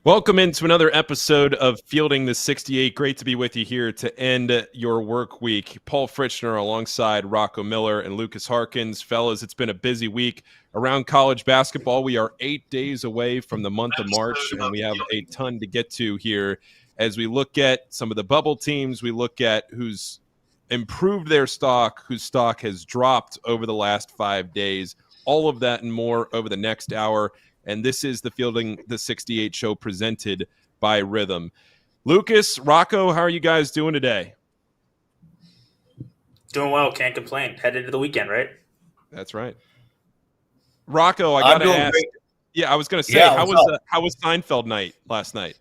Welcome into another episode of Fielding the 68. Great to be with you here to end your work week. Paul Fritschner alongside Rocco Miller and Lukas Harkins. Fellas, it's been a busy week around college basketball. We are 8 days away from the month of March, and we have a ton to get to here as we look at some of the bubble teams. We look at who's improved their stock, whose stock has dropped over the last 5 days. All of that and more over the next hour. And this is the Fielding the 68 show presented by Rhythm. Lukas, Rocco, how are you guys doing today? Doing well, can't complain. Headed into the weekend, right? That's right. Rocco, I got to ask. Great. Yeah, I was going to say, how was Seinfeld night last night?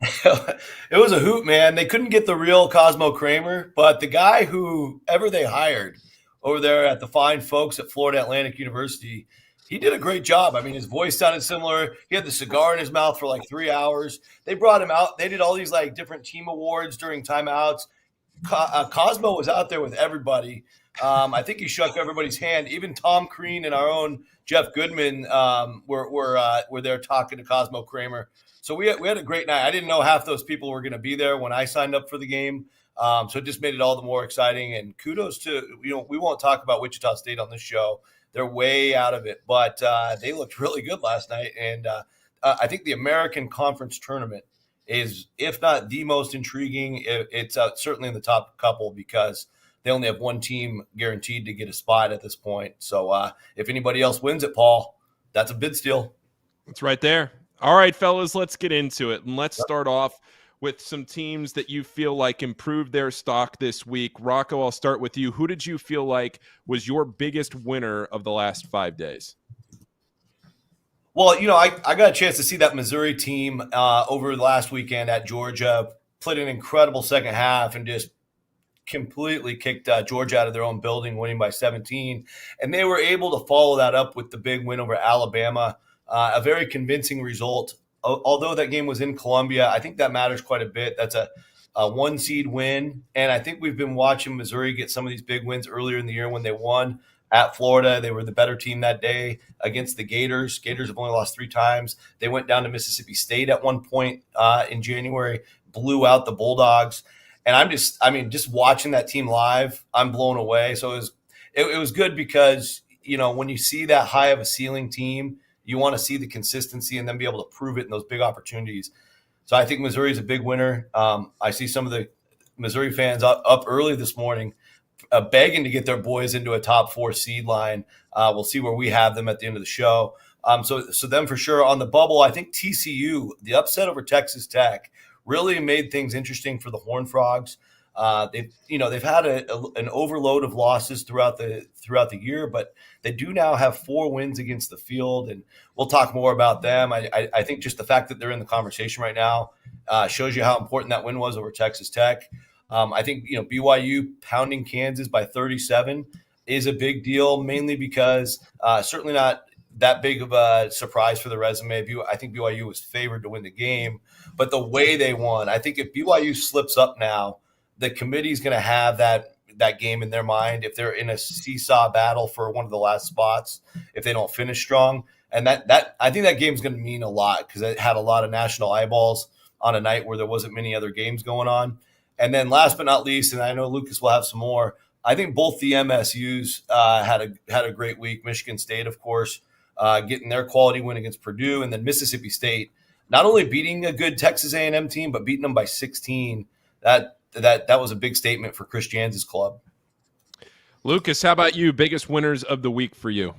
It was a hoot, man. They couldn't get the real Cosmo Kramer, but the guy whoever they hired over there at the fine folks at Florida Atlantic University, he did a great job. I mean, his voice sounded similar. He had the cigar in his mouth for like 3 hours. They brought him out. They did all these like different team awards during timeouts. Cosmo was out there with everybody. I think he shook everybody's hand. Even Tom Crean and our own Jeff Goodman were there talking to Cosmo Kramer. So we had a great night. I didn't know half those people were going to be there when I signed up for the game. So it just made it all the more exciting. And kudos to, we won't talk about Wichita State on this show. They're way out of it, but they looked really good last night. And I think the American Conference Tournament is, if not the most intriguing, it's certainly in the top couple because they only have one team guaranteed to get a spot at this point. So if anybody else wins it, Paul, that's a bid steal. It's right there. All right, fellas, let's get into it. And let's start off with some teams that you feel like improved their stock this week. Rocco, I'll start with you. Who did you feel like was your biggest winner of the last 5 days? Well, I got a chance to see that Missouri team over the last weekend at Georgia, played an incredible second half and just completely kicked Georgia out of their own building, winning by 17. And they were able to follow that up with the big win over Alabama, a very convincing result. Although that game was in Columbia, I think that matters quite a bit. That's a one-seed win. And I think we've been watching Missouri get some of these big wins earlier in the year when they won at Florida. They were the better team that day against the Gators. Gators have only lost 3 times. They went down to Mississippi State at one point in January, blew out the Bulldogs. And just watching that team live, I'm blown away. So it was good because, when you see that high of a ceiling team, you want to see the consistency and then be able to prove it in those big opportunities. So I think Missouri is a big winner. I see some of the Missouri fans up early this morning begging to get their boys into a top 4 seed line. We'll see where we have them at the end of the show. So them for sure. On the bubble, I think TCU, the upset over Texas Tech, really made things interesting for the Horned Frogs. They've had an overload of losses throughout the year, but they do now have 4 wins against the field, and we'll talk more about them. I think just the fact that they're in the conversation right now shows you how important that win was over Texas Tech. I think BYU pounding Kansas by 37 is a big deal, mainly because certainly not that big of a surprise for the resume. I think BYU was favored to win the game, but the way they won, I think if BYU slips up now, the committee's going to have that game in their mind if they're in a seesaw battle for one of the last spots, if they don't finish strong. And that I think that game's going to mean a lot because it had a lot of national eyeballs on a night where there wasn't many other games going on. And then last but not least, and I know Lukas will have some more, I think both the MSUs had a great week. Michigan State, of course, getting their quality win against Purdue, and then Mississippi State not only beating a good Texas A&M team, but beating them by 16. That was a big statement for Chris Jans' club. Lukas, how about you? Biggest winners of the week for you?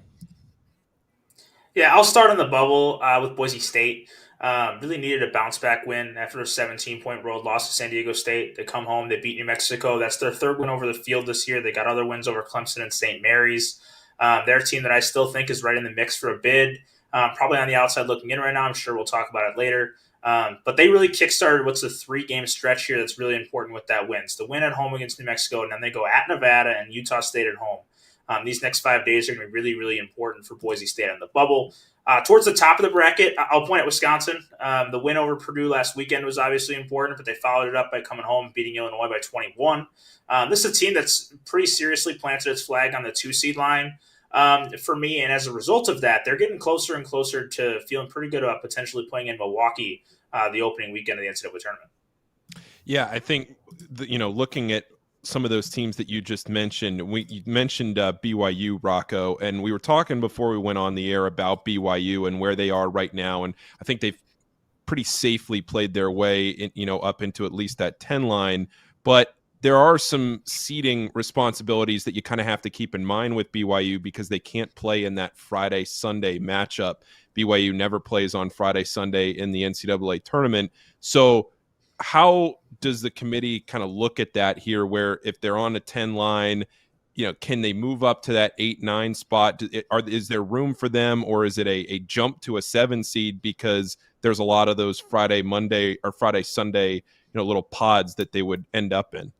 Yeah, I'll start on the bubble with Boise State. Really needed a bounce-back win after a 17-point road loss to San Diego State. They come home, they beat New Mexico. That's their 3rd win over the field this year. They got other wins over Clemson and St. Mary's. They're a team that I still think is right in the mix for a bid. Probably on the outside looking in right now. I'm sure we'll talk about it later. But they really kickstarted what's a 3-game stretch here that's really important with that win. So the win at home against New Mexico, and then they go at Nevada and Utah State at home. These next 5 days are going to be really, really important for Boise State on the bubble. Towards the top of the bracket, I'll point at Wisconsin. The win over Purdue last weekend was obviously important, but they followed it up by coming home and beating Illinois by 21. This is a team that's pretty seriously planted its flag on the 2-seed line. for me. And as a result of that, they're getting closer and closer to feeling pretty good about potentially playing in Milwaukee the opening weekend of the NCAA tournament. Yeah, I think, looking at some of those teams that you just mentioned, you mentioned BYU, Rocco, and we were talking before we went on the air about BYU and where they are right now. And I think they've pretty safely played their way up into at least that 10 line. But there are some seeding responsibilities that you kind of have to keep in mind with BYU because they can't play in that Friday-Sunday matchup. BYU never plays on Friday-Sunday in the NCAA tournament. So how does the committee kind of look at that here, where if they're on a 10 line, can they move up to that 8-9 spot? Is there room for them, or is it a jump to a 7 seed because there's a lot of those Friday-Monday or Friday-Sunday, little pods that they would end up in?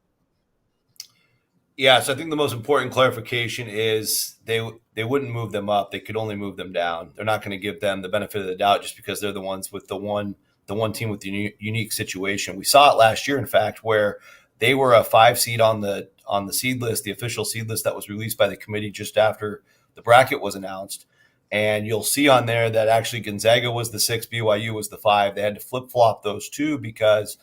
Yeah, so I think the most important clarification is they wouldn't move them up. They could only move them down. They're not going to give them the benefit of the doubt just because they're the ones with the one team with the unique situation. We saw it last year, in fact, where they were a 5 seed on the seed list, the official seed list that was released by the committee just after the bracket was announced. And you'll see on there that actually Gonzaga was the 6, BYU was the 5. They had to flip-flop those two because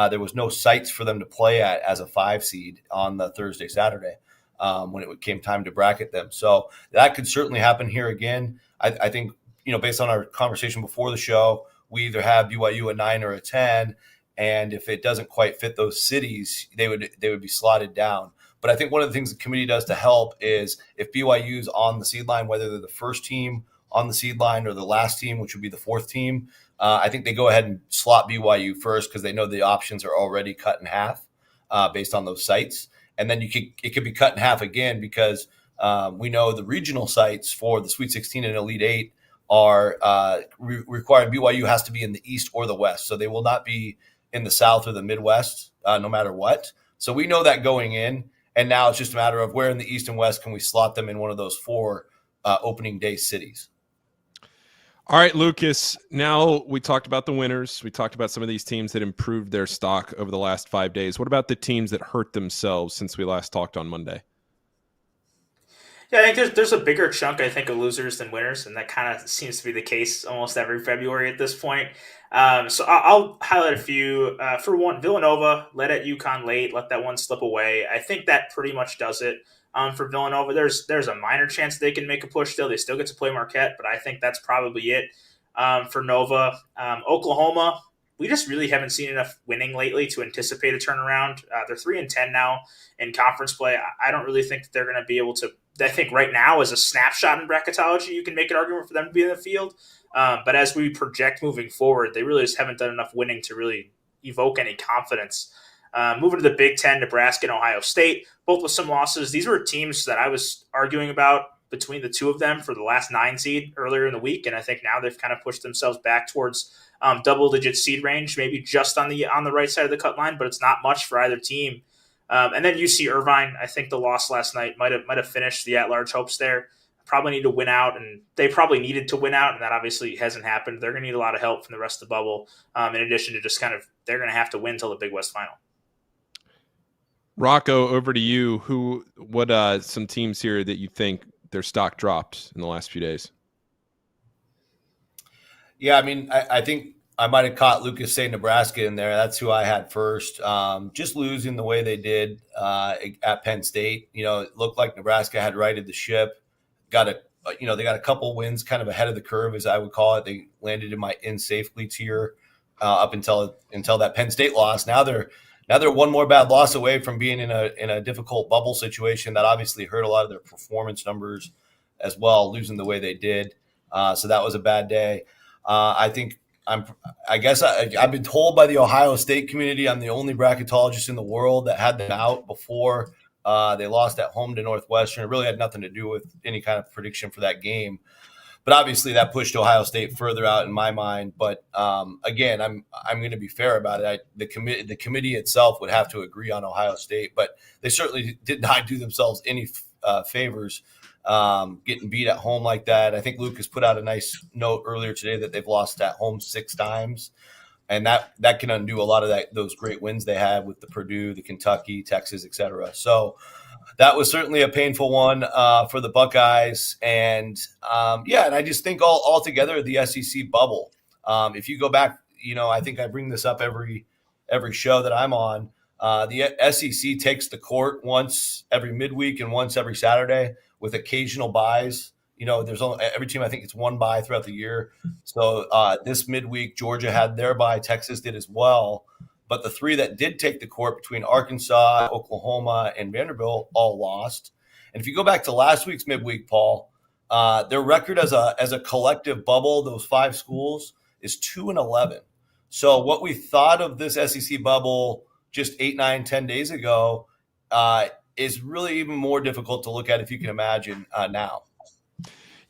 there was no sites for them to play at as a 5 seed on the Thursday, Saturday when it came time to bracket them. So that could certainly happen here again. I think, based on our conversation before the show, we either have BYU a 9 or a 10, and if it doesn't quite fit those cities, they would be slotted down. But I think one of the things the committee does to help is if BYU's on the seed line, whether they're the first team on the seed line or the last team, which would be the 4th team, I think they go ahead and slot BYU first because they know the options are already cut in half based on those sites. And then it could be cut in half again because we know the regional sites for the Sweet 16 and Elite 8 are required. BYU has to be in the East or the West. So they will not be in the South or the Midwest no matter what. So we know that going in. And now it's just a matter of where in the East and West can we slot them in one of those 4 opening day cities. All right, Lukas, now we talked about the winners. We talked about some of these teams that improved their stock over the last 5 days. What about the teams that hurt themselves since we last talked on Monday? Yeah, I think there's a bigger chunk, I think, of losers than winners, and that kind of seems to be the case almost every February at this point. So I'll highlight a few. For one, Villanova led at UConn late, let that one slip away. I think that pretty much does it for Villanova. There's a minor chance they can make a push still. They still get to play Marquette, but I think that's probably it for Nova. Oklahoma, we just really haven't seen enough winning lately to anticipate a turnaround. They're 3-10 now in conference play. I don't really think that they're going to be able to. I think right now, as a snapshot in bracketology, you can make an argument for them to be in the field. But as we project moving forward, they really just haven't done enough winning to really evoke any confidence. Moving to the Big Ten, Nebraska and Ohio State, both with some losses. These were teams that I was arguing about between the two of them for the last 9 seed earlier in the week, and I think now they've kind of pushed themselves back towards double-digit seed range, maybe just on the right side of the cut line, but it's not much for either team. And then UC Irvine, I think the loss last night might have finished the at-large hopes there. Probably need to win out, and they probably needed to win out, and that obviously hasn't happened. They're going to need a lot of help from the rest of the bubble, in addition to just they're going to have to win till the Big West Final. Rocco, over to you. What some teams here that you think their stock dropped in the last few days? Yeah, I mean, I think I might have caught Lukas say Nebraska in there. That's who I had first. Just losing the way they did at Penn State. It looked like Nebraska had righted the ship. They got a couple wins kind of ahead of the curve, as I would call it. They landed in my safely tier up until that Penn State loss. Now they're one more bad loss away from being in a difficult bubble situation that obviously hurt a lot of their performance numbers as well, losing the way they did. So that was a bad day. I think I've been told by the Ohio State community I'm the only bracketologist in the world that had them out before they lost at home to Northwestern. It really had nothing to do with any kind of prediction for that game. But obviously that pushed Ohio State further out in my mind. But again, I'm going to be fair about it. The committee itself would have to agree on Ohio State, but they certainly did not do themselves any favors getting beat at home like that. I think Lukas put out a nice note earlier today that they've lost at home 6 times. And that can undo a lot of those great wins they had with the Purdue, the Kentucky, Texas, et cetera. So that was certainly a painful one for the Buckeyes. And and I just think altogether the SEC bubble. If you go back, I think I bring this up every show that I'm on. The SEC takes the court once every midweek and once every Saturday with occasional buys. There's only every team, I think it's one bye throughout the year. So this midweek, Georgia had their bye, Texas did as well. But the three that did take the court between Arkansas, Oklahoma, and Vanderbilt all lost. And if you go back to last week's midweek, Paul, their record as a collective bubble, those 5 schools, is 2-11. So what we thought of this SEC bubble just 8, 9, 10 days ago is really even more difficult to look at, if you can imagine, now.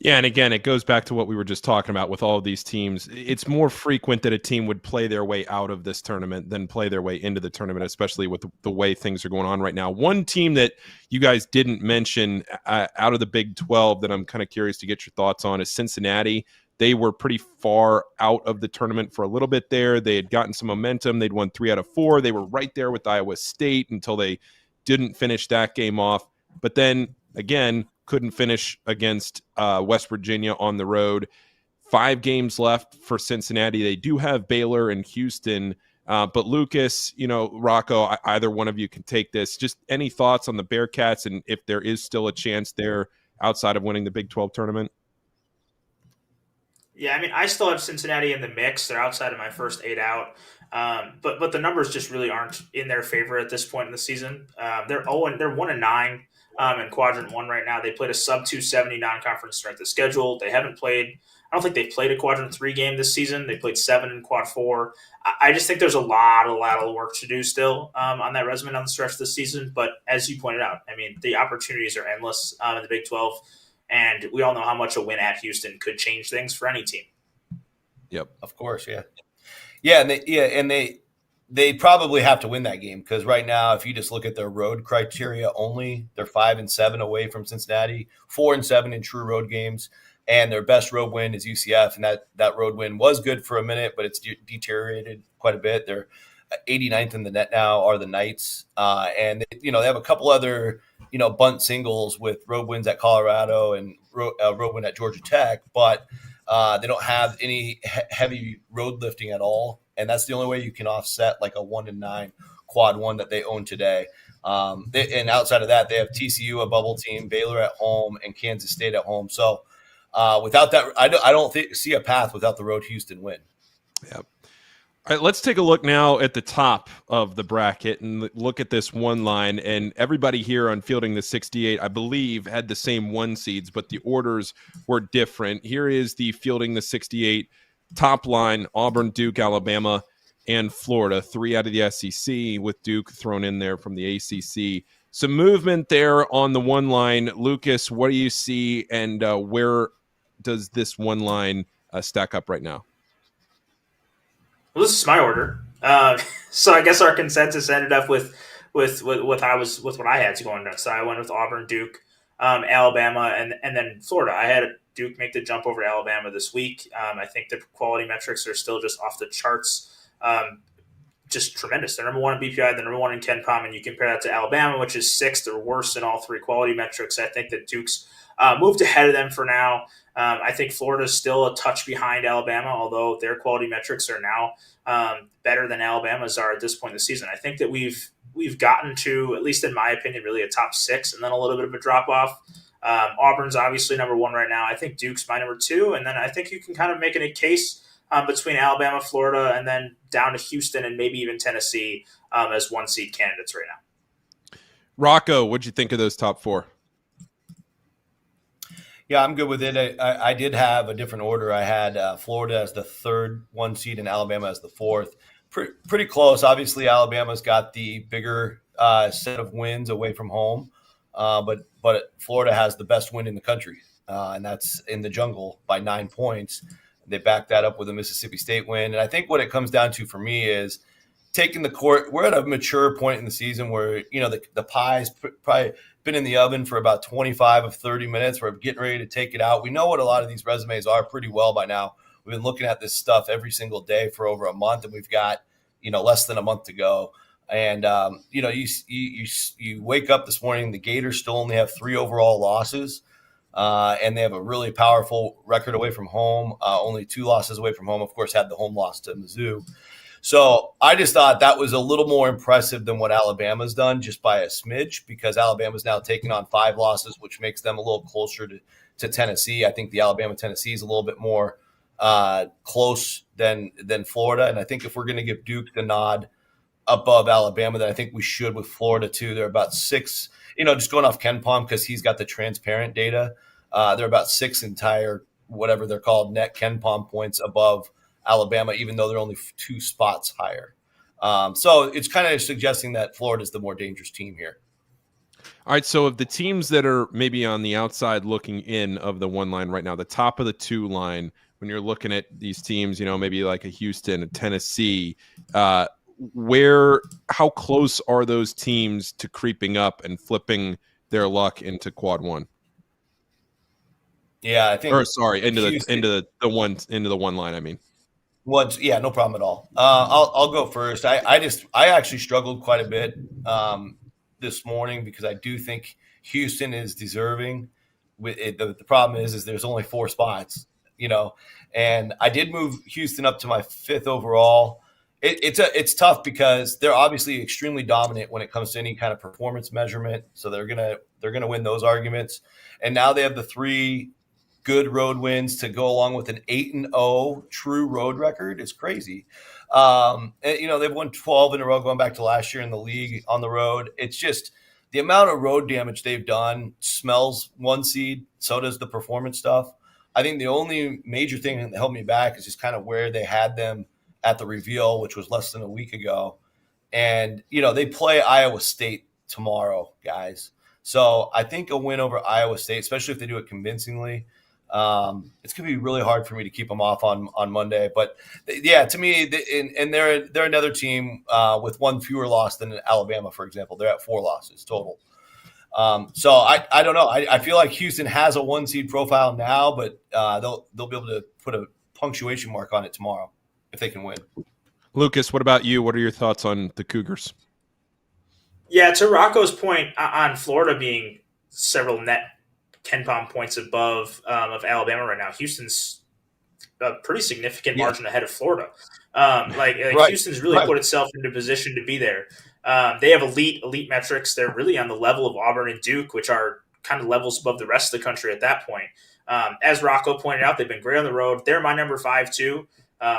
Yeah, and again, it goes back to what we were just talking about with all of these teams. It's more frequent that a team would play their way out of this tournament than play their way into the tournament, especially with the way things are going on right now. One team that you guys didn't mention out of the Big 12 that I'm kind of curious to get your thoughts on is Cincinnati. They were pretty far out of the tournament for a little bit there. They had gotten some momentum. They'd won 3 out of 4. They were right there with Iowa State until they didn't finish that game off. But then, again, couldn't finish against West Virginia on the road. 5 games left for Cincinnati. They do have Baylor and Houston. But Lukas, Rocco, either one of you can take this. Just any thoughts on the Bearcats and if there is still a chance there outside of winning the Big 12 tournament? Yeah, I mean, I still have Cincinnati in the mix. They're outside of my first 8 out. But the numbers just really aren't in their favor at this point in the season. They're 1-9 in Quadrant 1 right now. They played a sub-270 non-conference strength of schedule. They haven't played – I don't think they've played a Quadrant 3 game this season. They played 7 in Quad 4. I just think there's a lot of work to do still on that resume on the stretch this season. But as you pointed out, I mean, the opportunities are endless in the Big 12. And we all know how much a win at Houston could change things for any team. Yep, of course, yeah. Yeah, and they probably have to win that game because right now, if you just look at their road criteria only, they're 5-7 away from Cincinnati, 4-7 in true road games, and their best road win is UCF, and that road win was good for a minute, but it's deteriorated quite a bit. They're 89th in the net now are the Knights, and they have a couple other bunt singles with road wins at Colorado and road win at Georgia Tech, but they don't have any heavy road lifting at all. And that's the only way you can offset like a 1-9 Quad 1 that they own today. And outside of that, they have TCU, a bubble team, Baylor at home, and Kansas State at home. So without that, I don't see a path without the road Houston win. Yep. All right, let's take a look now at the top of the bracket and look at this one line. And everybody here on Fielding the 68, I believe, had the same 1 seeds, but the orders were different. Here is the Fielding the 68 top line: Auburn, Duke, Alabama, and Florida. 3 out of the SEC, with Duke thrown in there from the ACC. Some movement there on the one line. Lukas, what do you see, and where does this one line stack up right now? Well, this is my order. So I guess our consensus ended up with what I had to go on. So I went with Auburn, Duke, Alabama, and then Florida. I had Duke make the jump over Alabama this week. I think the quality metrics are still just off the charts. Just tremendous. They're number 1 in BPI, they're number 1 in KenPom, and you compare that to Alabama, which is 6th. They're worse in all 3 quality metrics. I think that Duke's moved ahead of them for now. I think Florida's still a touch behind Alabama, although their quality metrics are now better than Alabama's are at this point in the season. I think that we've gotten to, at least in my opinion, really a top 6 and then a little bit of a drop-off. Auburn's obviously number 1 right now. I think Duke's my number 2, and then I think you can kind of make a case between Alabama, Florida, and then down to Houston and maybe even Tennessee as 1-seed candidates right now. Rocco, what'd you think of those top 4? Yeah, I'm good with it. I did have a different order. I had Florida as the 3rd 1 seed and Alabama as the 4th. Pretty close. Obviously, Alabama's got the bigger set of wins away from home, but Florida has the best win in the country, and that's in the jungle by 9 points. They backed that up with a Mississippi State win. And I think what it comes down to for me is taking the court. We're at a mature point in the season where, the pie's probably been in the oven for about 25 of 30 minutes. We're getting ready to take it out. We know what a lot of these resumes are pretty well by now. We've been looking at this stuff every single day for over a month, and we've got, less than a month to go. And you wake up this morning, the Gators still only have 3 overall losses, and they have a really powerful record away from home. Only 2 losses away from home. Of course, had the home loss to Mizzou. So I just thought that was a little more impressive than what Alabama's done, just by a smidge, because Alabama's now taking on 5 losses, which makes them a little closer to Tennessee. I think the Alabama-Tennessee is a little bit more close than Florida. And I think if we're going to give Duke the nod above Alabama, then I think we should with Florida too. They're about 6, just going off Ken Palm because he's got the transparent data. They're about 6 entire, whatever they're called, net Ken Palm points above Alabama, even though they're only 2 spots higher. So it's kind of suggesting that Florida is the more dangerous team here. All right, so of the teams that are maybe on the outside looking in of the 1 line right now, the top of the 2 line, when you're looking at these teams, maybe like a Houston, a Tennessee, how close are those teams to creeping up and flipping their luck into quad 1? Yeah, I think. Or sorry, into the 1 line. I mean. Yeah, no problem at all. I'll go first. I actually struggled quite a bit this morning because I do think Houston is deserving. The problem is there's only 4 spots, and I did move Houston up to my 5th overall. It's tough because they're obviously extremely dominant when it comes to any kind of performance measurement. So they're gonna win those arguments, and now they have the 3 good road wins to go along with an 8-0 true road record. It's crazy. And, they've won 12 in a row going back to last year in the league on the road. It's just the amount of road damage they've done smells 1 seed. So does the performance stuff. I think the only major thing that held me back is just kind of where they had them at the reveal, which was less than a week ago. And, they play Iowa State tomorrow, guys. So I think a win over Iowa State, especially if they do it convincingly, it's going to be really hard for me to keep them off on Monday. But yeah, to me, and they're another team with 1 fewer loss than Alabama, for example. They're at 4 losses total. So I don't know. I feel like Houston has a 1 seed profile now, but they'll be able to put a punctuation mark on it tomorrow if they can win. Lukas, what about you? What are your thoughts on the Cougars? Yeah, to Rocco's point on Florida being several net Ken Palm points above of Alabama right now, Houston's a pretty significant margin ahead of Florida. Right. Houston's really put itself into position to be there. They have elite metrics. They're really on the level of Auburn and Duke, which are kind of levels above the rest of the country at that point. As Rocco pointed out, they've been great on the road. They're my number 5 too.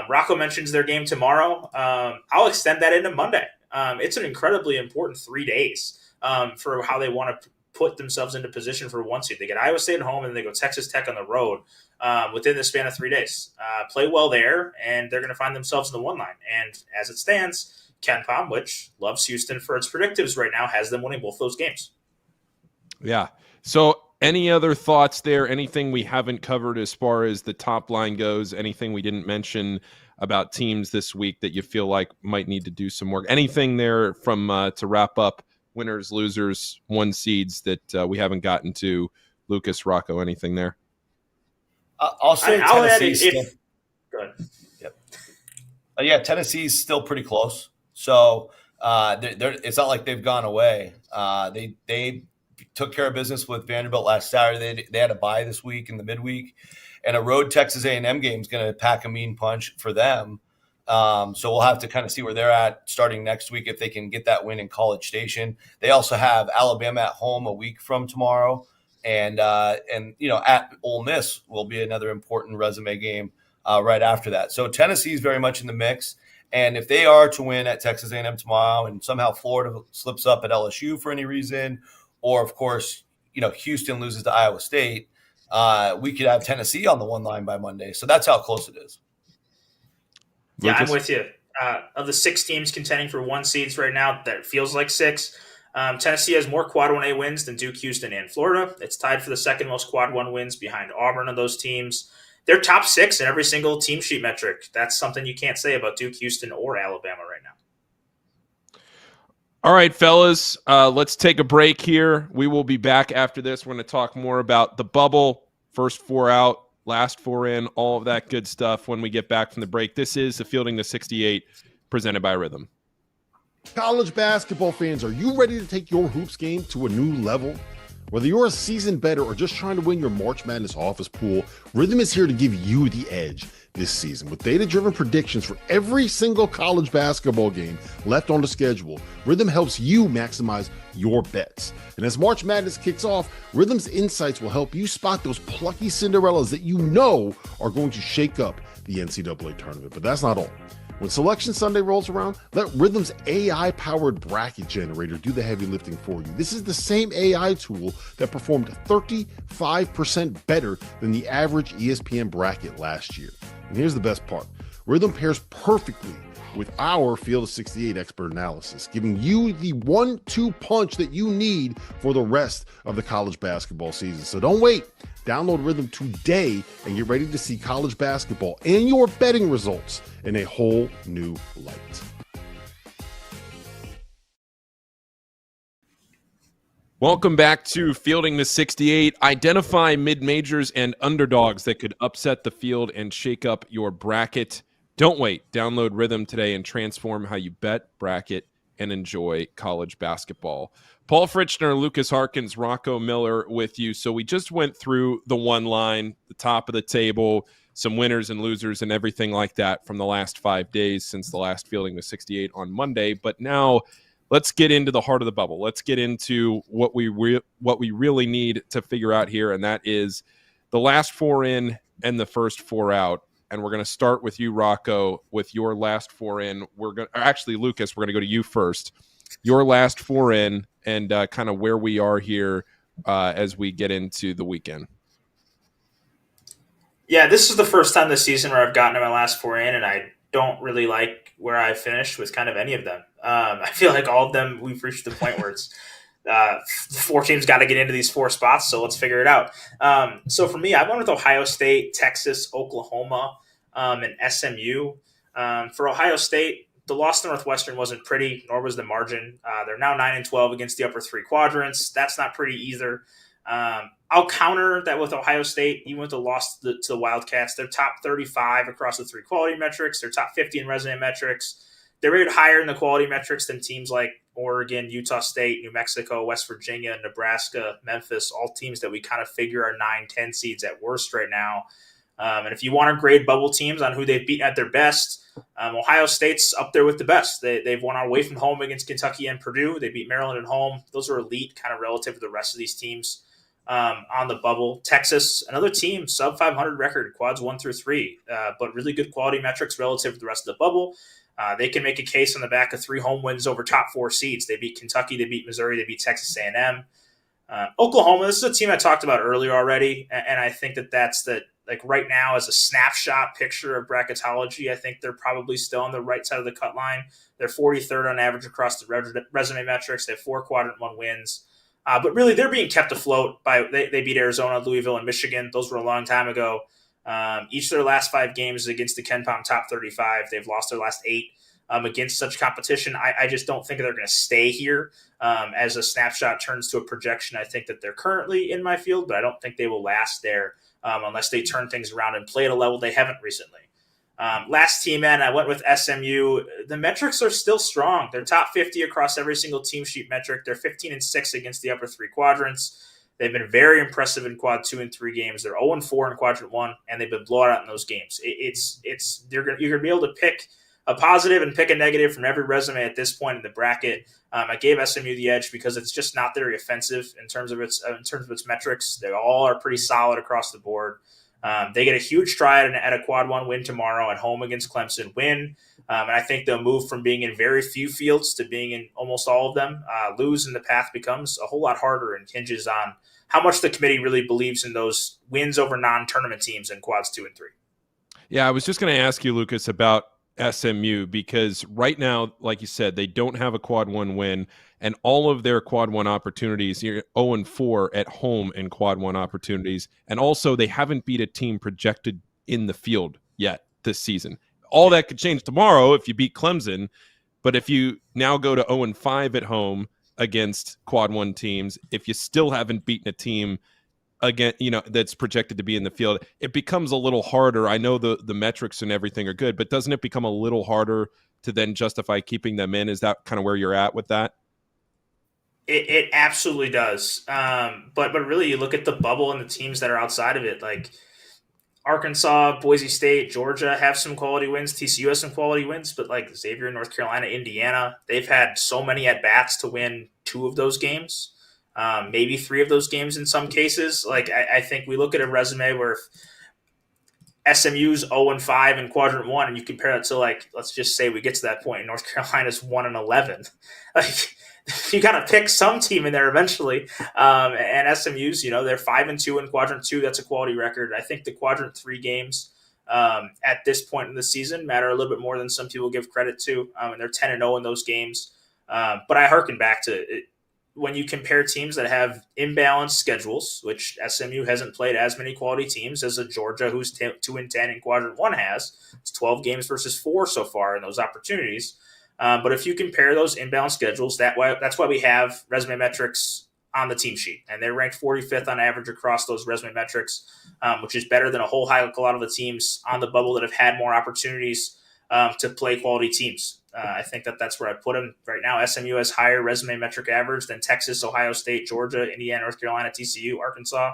Rocco mentions their game tomorrow. I'll extend that into Monday. It's an incredibly important 3 days for how they want to put themselves into position for 1 seed. They get Iowa State at home, and then they go Texas Tech on the road within the span of 3 days. Play well there, and they're going to find themselves in the 1 line. And as it stands, Ken Palm, which loves Houston for its predictives right now, has them winning both those games. Yeah. So any other thoughts there? Anything we haven't covered as far as the top line goes? Anything we didn't mention about teams this week that you feel like might need to do some work? Anything there from to wrap up winners, losers, 1 seeds that we haven't gotten to? Lukas, Rocco, anything there? I'll say Tennessee's still. Good. Yep. Tennessee's still pretty close. So it's not like they've gone away. They took care of business with Vanderbilt last Saturday. They had a bye this week in the midweek, and a road Texas A&M game is going to pack a mean punch for them. So we'll have to kind of see where they're at starting next week if they can get that win in College Station. They also have Alabama at home a week from tomorrow, and at Ole Miss will be another important resume game right after that. So Tennessee is very much in the mix, and if they are to win at Texas A&M tomorrow, and somehow Florida slips up at LSU for any reason, or of course Houston loses to Iowa State, we could have Tennessee on the 1 line by Monday. So that's how close it is. Yeah, I'm with you. Of the 6 teams contending for 1 seeds right now, that feels like 6. Tennessee has more Quad 1A wins than Duke, Houston, and Florida. It's tied for the 2nd most Quad 1 wins behind Auburn of those teams. They're top 6 in every single team sheet metric. That's something you can't say about Duke, Houston, or Alabama right now. All right, fellas, let's take a break here. We will be back after this. We're going to talk more about the bubble, first 4 out, last 4 in, all of that good stuff when we get back from the break. This is the Fielding the 68 presented by Rhythm. College basketball fans, are you ready to take your hoops game to a new level? Whether you're a seasoned bettor or just trying to win your March Madness office pool, Rhythm is here to give you the edge this season. With data-driven predictions for every single college basketball game left on the schedule, Rhythm helps you maximize your bets. And as March Madness kicks off, Rhythm's insights will help you spot those plucky Cinderellas that you know are going to shake up the NCAA tournament. But that's not all. When Selection Sunday rolls around, let Rhythm's AI-powered bracket generator do the heavy lifting for you. This is the same AI tool that performed 35% better than the average ESPN bracket last year. And here's the best part. Rhythm pairs perfectly with our Field of 68 expert analysis, giving you the 1-2 punch that you need for the rest of the college basketball season. So don't wait. Download Rhythm today and get ready to see college basketball and your betting results in a whole new light. Welcome back to Fielding the 68. Identify mid-majors and underdogs that could upset the field and shake up your bracket. Don't wait. Download Rhythm today and transform how you bet, bracket, and enjoy college basketball. Paul Fritschner, Lukas Harkins, Rocco Miller with you. So we just went through the one line, the top of the table, some winners and losers and everything like that from the last 5 days since the last Fielding the 68 on Monday. But now let's get into the heart of the bubble. Let's get into what we really need to figure out here, and that is the last four in and the first four out. And we're going to start with you, Rocco, with your last four in. Lukas, we're going to go to you first. Your last four in and kind of where we are here as we get into the weekend. Yeah, this is the first time this season where I've gotten to my last four in, and I don't really like where I finished with kind of any of them. I feel like all of them, we've reached the point where it's four teams got to get into these four spots, so let's figure it out. So for me, I went with Ohio State, Texas, Oklahoma, and SMU. For Ohio State, the loss to Northwestern wasn't pretty, nor was the margin. They're now 9-12 against the upper three quadrants. That's not pretty either. I'll counter that with Ohio State, even with the loss to the Wildcats. They're top 35 across the three quality metrics. They're top 50 in resume metrics. They're rated higher in the quality metrics than teams like Oregon, Utah State, New Mexico, West Virginia, Nebraska, Memphis, all teams that we kind of figure are 9-10 seeds at worst right now. And if you want to grade bubble teams on who they've beaten at their best, Ohio State's up there with the best. They've won away from home against Kentucky and Purdue. They beat Maryland at home. Those are elite kind of relative to the rest of these teams on the bubble. Texas, another team, sub 500 record, quads 1 through 3, but really good quality metrics relative to the rest of the bubble. They can make a case on the back of 3 home wins over top 4 seeds. They beat Kentucky, they beat Missouri, they beat Texas A&M. Oklahoma, this is a team I talked about earlier already, and I think that's right now as a snapshot picture of bracketology, I think they're probably still on the right side of the cut line. They're 43rd on average across the resume metrics. They have 4 quadrant 1 wins. But really, they're being kept afloat by they beat Arizona, Louisville, and Michigan. Those were a long time ago. Each of their last 5 games against the KenPom top 35. They've lost their last 8 against such competition. I just don't think they're going to stay here as a snapshot turns to a projection. I think that they're currently in my field, but I don't think they will last there unless they turn things around and play at a level they haven't recently. Last team in, I went with SMU. The metrics are still strong. They're top 50 across every single team sheet metric. They're 15-6 against the upper 3 quadrants. They've been very impressive in quad 2 and 3 games. They're 0-4 in quadrant 1, and they've been blown out in those games. You're going to be able to pick a positive and pick a negative from every resume at this point in the bracket. I gave SMU the edge because it's just not very offensive in terms of its metrics. They all are pretty solid across the board. They get a huge stride at a quad 1 win tomorrow at home against Clemson. Win, and I think they'll move from being in very few fields to being in almost all of them. Lose and the path becomes a whole lot harder and hinges on how much the committee really believes in those wins over non-tournament teams in quads 2 and 3. Yeah, I was just going to ask you, Lukas, about SMU because right now, like you said, they don't have a quad 1 win, and all of their quad 1 opportunities, you're 0-4 at home in quad 1 opportunities, and also they haven't beat a team projected in the field yet this season. All that could change tomorrow if you beat Clemson, but if you now go to 0-5 at home against quad 1 teams, if you still haven't beaten a team again, that's projected to be in the field, it becomes a little harder. I know the metrics and everything are good, but doesn't it become a little harder to then justify keeping them in? Is that kind of where you're at with that? It absolutely does. But really, you look at the bubble and the teams that are outside of it, like Arkansas, Boise State, Georgia have some quality wins. TCU has some quality wins, but like Xavier, North Carolina, Indiana, they've had so many at-bats to win 2 of those games, maybe 3 of those games in some cases. Like I think we look at a resume where SMU's 0-5 in quadrant 1, and you compare that to, like, let's just say we get to that point, and North Carolina's 1-11. Like, you got to pick some team in there eventually. And SMU's, they're 5-2 in quadrant 2. That's a quality record. I think the quadrant 3 games at this point in the season matter a little bit more than some people give credit to. And they're 10-0 in those games. But I harken back to it. When you compare teams that have imbalanced schedules, which SMU hasn't played as many quality teams as a Georgia, who's 2-10 in quadrant 1 has. It's 12 games versus 4 so far in those opportunities. But if you compare those imbalanced schedules, that's why we have resume metrics on the team sheet. And they're ranked 45th on average across those resume metrics, which is better than a lot of the teams on the bubble that have had more opportunities to play quality teams. I think that's where I put them right now. SMU has higher resume metric average than Texas, Ohio State, Georgia, Indiana, North Carolina, TCU, Arkansas.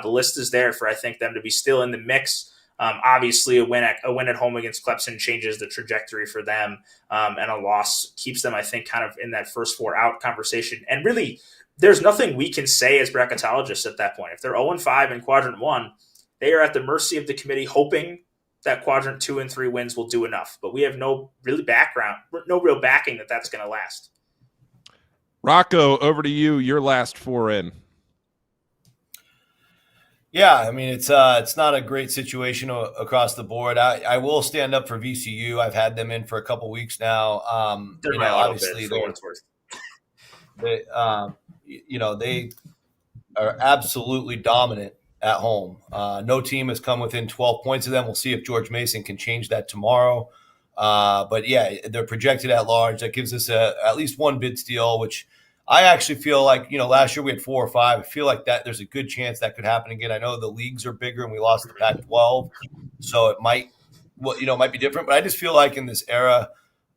The list is there for, I think, them to be still in the mix. Obviously, a win at home against Clemson changes the trajectory for them, and a loss keeps them, I think, kind of in that first 4 out conversation. And really, there's nothing we can say as bracketologists at that point. If they're 0-5 in quadrant 1, they are at the mercy of the committee, hoping that quadrant 2 and 3 wins will do enough. But we have no real backing that that's going to last. Rocco, over to you. Your last 4 in. Yeah, I mean, it's not a great situation across the board. I will stand up for VCU. I've had them in for a couple weeks now. They're obviously for what it's worth. They are absolutely dominant at home. No team has come within 12 points of them. We'll see if George Mason can change that tomorrow. But yeah, they're projected at large. That gives us at least 1 bid steal, which I actually feel like, last year we had 4 or 5. I feel like that there's a good chance that could happen again. I know the leagues are bigger and we lost the Pac-12, so it might be different. But I just feel like in this era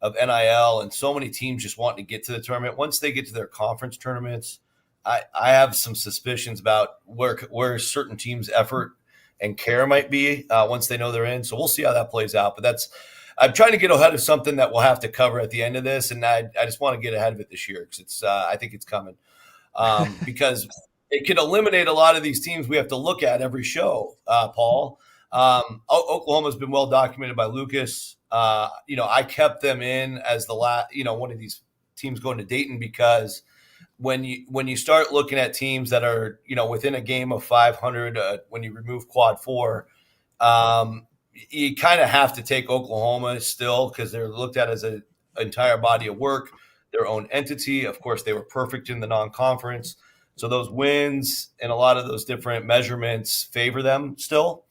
of NIL and so many teams just wanting to get to the tournament, once they get to their conference tournaments, I have some suspicions about where certain teams' effort and care might be once they know they're in. So we'll see how that plays out. But I'm trying to get ahead of something that we'll have to cover at the end of this, and I just want to get ahead of it this year because I think it's coming because it can eliminate a lot of these teams we have to look at every show, Paul. Oklahoma's been well documented by Lukas. I kept them in as the one of these teams going to Dayton because when you start looking at teams that are within a game of 500, when you remove quad 4. You kind of have to take Oklahoma still because they're looked at as an entire body of work, their own entity. Of course, they were perfect in the non-conference. So those wins and a lot of those different measurements favor them still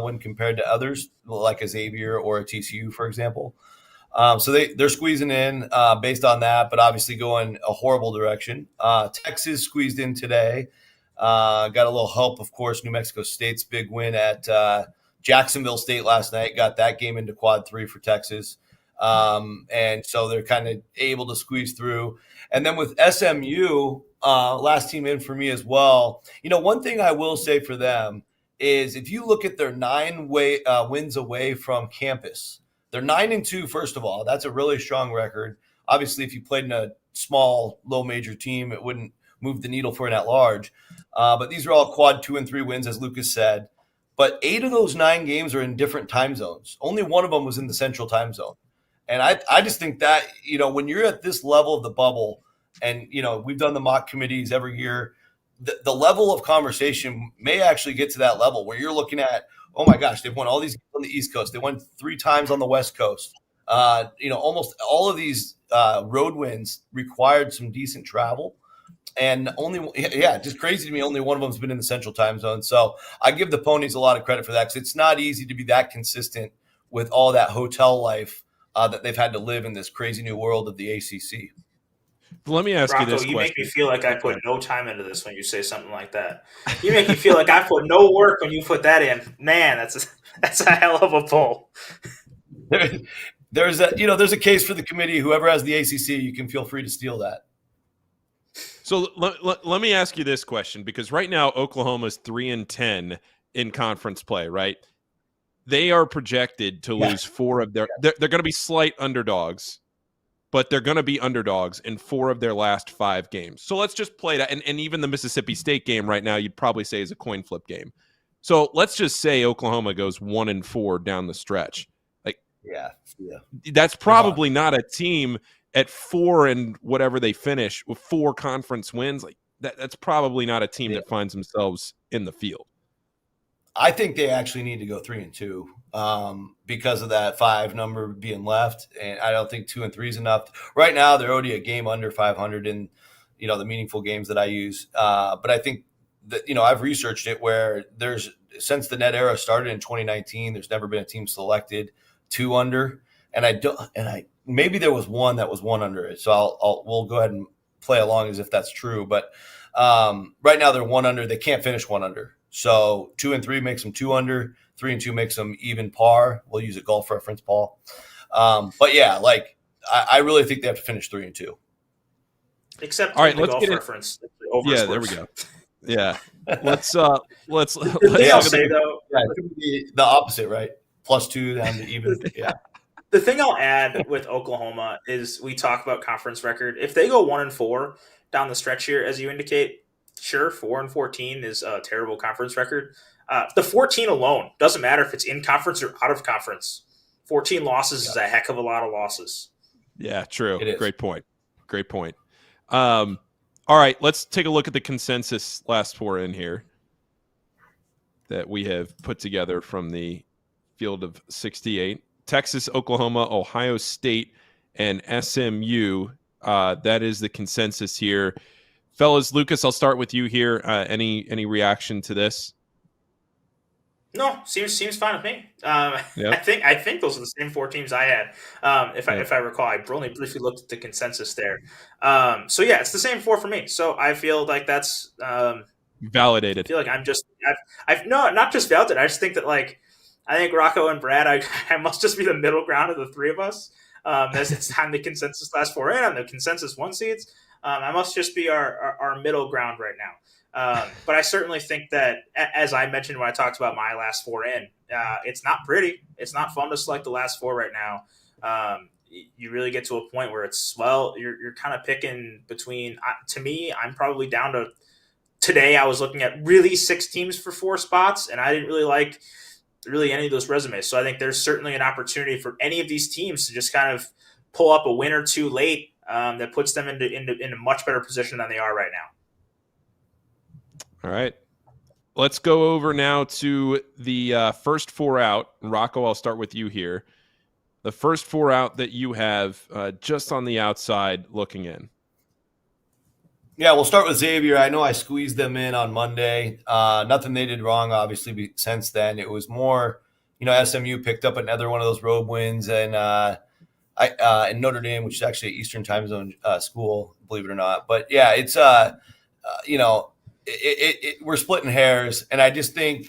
when compared to others, like a Xavier or a TCU, for example. So they're squeezing in based on that, but obviously going a horrible direction. Texas squeezed in today. Got a little help, of course, New Mexico State's big win at Jacksonville State last night, got that game into quad 3 for Texas. And so they're kind of able to squeeze through. And then with SMU, last team in for me as well. One thing I will say for them is if you look at their 9 wins away from campus, they're 9-2, first of all. That's a really strong record. Obviously, if you played in a small, low major team, it wouldn't move the needle for an at-large. But these are all quad 2 and 3 wins, as Lukas said. But 8 of those 9 games are in different time zones. Only 1 of them was in the central time zone. And I just think that, when you're at this level of the bubble and, we've done the mock committees every year, the level of conversation may actually get to that level where you're looking at, oh my gosh, they've won all these on the East Coast. They won 3 times on the West Coast. Almost all of these road wins required some decent travel. And just crazy to me, only 1 of them has been in the central time zone. So I give the Ponies a lot of credit for that because it's not easy to be that consistent with all that hotel life that they've had to live in this crazy new world of the ACC. Let me ask Rocco, you this you question. make me feel like I put no time into this when you say something like that. You make me feel like I put no work when you put that in. Man, that's a hell of a pull. There's a case for the committee. Whoever has the ACC, you can feel free to steal that. So let me ask you this question, because right now Oklahoma's 3-10 in conference play, right? They are projected to lose 4 of their – they're going to be slight underdogs, but they're going to be underdogs in 4 of their last 5 games. So let's just play that. And even the Mississippi State game right now, you'd probably say is a coin flip game. So let's just say Oklahoma goes 1-4 down the stretch. Yeah. That's probably not a team at 4 and whatever they finish with 4 conference wins. Like that's probably not a team that finds themselves in the field. I think they actually need to go 3-2 because of that 5 number being left, and I don't think 2 and 3 is enough. Right now, they're already a game under 500 in the meaningful games that I use. But I think that I've researched it where since the net era started in 2019, there's never been a team selected 2 under, and maybe there was one that was 1 under it. So we'll go ahead and play along as if that's true. But right now they're 1 under. They can't finish 1 under. So 2 and 3 makes them 2 under. 3 and 2 makes them even par. We'll use a golf reference, Paul. But yeah, I really think they have to finish 3 and 2. Except all right, the let's golf get reference. Yeah, there we go. Yeah, let's I'll say though, it could be the opposite, right? +2 down to even. Yeah. The thing I'll add with Oklahoma is we talk about conference record. If they go 1-4 down the stretch here, as you indicate, sure, 4-14 is a terrible conference record. The 14 alone doesn't matter if it's in conference or out of conference. 14 losses is a heck of a lot of losses. Yeah, true. It is. Great point. All right, let's take a look at the consensus last 4 in here that we have put together from the field of 68. Texas, Oklahoma, Ohio State, and SMU. That is the consensus here. Fellas, Lukas, I'll start with you here. Any reaction to this? No, seems fine with me. Yep. I think those are the same 4 teams I had. If I recall, I only briefly looked at the consensus there. So yeah, it's the same 4 for me. So I feel like that's validated. I feel like I've not just validated. I just think that I think Rocco and Brad, I must just be the middle ground of the 3 of us. As it's time the consensus last 4 in on the consensus 1 seeds. I must just be our middle ground right now. But I certainly think that, as I mentioned when I talked about my last 4 in, it's not pretty. It's not fun to select the last 4 right now. You really get to a point where you're kind of picking between. To me, I'm probably down to today. I was looking at really 6 teams for 4 spots, and I didn't really like any of those resumes. So I think there's certainly an opportunity for any of these teams to just kind of pull up a win or 2 late that puts them in a much better position than they are right now. All right. Let's go over now to the first 4 out. Rocco, I'll start with you here. The first 4 out that you have just on the outside looking in. Yeah, we'll start with Xavier. I know I squeezed them in on Monday. Nothing they did wrong, obviously, since then. It was more, SMU picked up another one of those road wins, and in Notre Dame, which is actually an Eastern time zone school, believe it or not. But yeah, it's we're splitting hairs, and I just think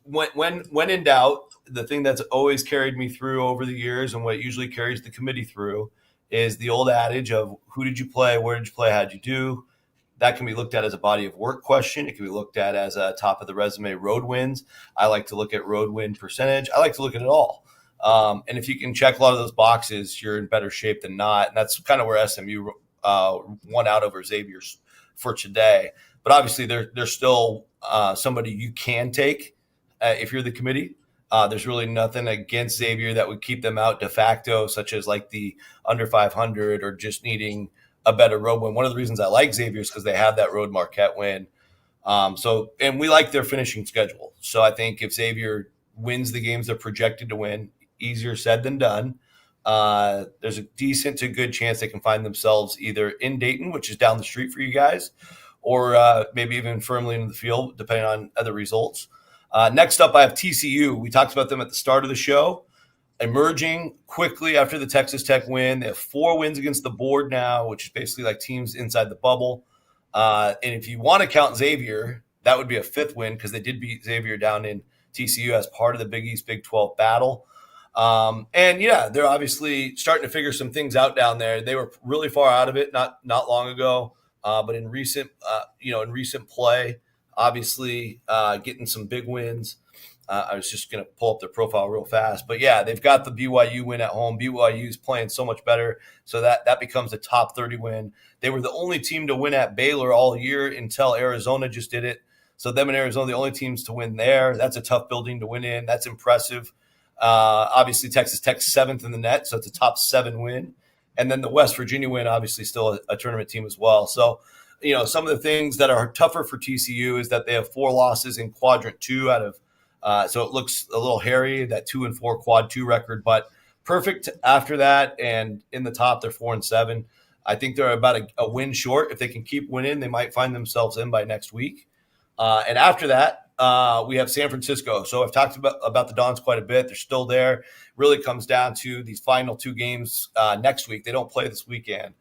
when in doubt, the thing that's always carried me through over the years, and what usually carries the committee through, is the old adage of who did you play, where did you play, how'd you do. That can be looked at as a body of work question. It can be looked at as a top of the resume road wins. I like to look at road win percentage. I like to look at it all. And if you can check a lot of those boxes, you're in better shape than not. And that's kind of where SMU won out over Xavier for today. But obviously, there's still somebody you can take if you're the committee. There's really nothing against Xavier that would keep them out de facto, such as the under 500 or just needing a better road win. One of the reasons I like Xavier is because they have that road Marquette win. And we like their finishing schedule. So I think if Xavier wins the games they're projected to win, easier said than done. There's a decent to good chance they can find themselves either in Dayton, which is down the street for you guys, or maybe even firmly in the field, depending on other results. Next up, I have TCU. We talked about them at the start of the show. emerging quickly after the Texas Tech win. They have 4 wins against the board now, which is basically like teams inside the bubble. And if you want to count Xavier, that would be a 5th win because they did beat Xavier down in TCU as part of the Big East Big 12 battle. And yeah, they're obviously starting to figure some things out down there. They were really far out of it not long ago, but in recent play, obviously getting some big wins. I was just going to pull up their profile real fast, but yeah, they've got the BYU win at home. BYU is playing so much better, so that becomes a top 30 win. They were the only team to win at Baylor all year until Arizona just did it. So them and Arizona, the only teams to win there. That's a tough building to win in. That's impressive. Obviously, Texas Tech 7th in the net, so it's a top 7 win. And then the West Virginia win, obviously still a tournament team as well. So, some of the things that are tougher for TCU is that they have 4 losses in quadrant 2 out of so it looks a little hairy, that 2-4 quad 2 record, but perfect after that. And in the top, they're 4-7. I think they're about a win short. If they can keep winning, they might find themselves in by next week. And after that, we have San Francisco. So I've talked about the Dons quite a bit. They're still there. It really comes down to these final 2 games next week. They don't play this weekend.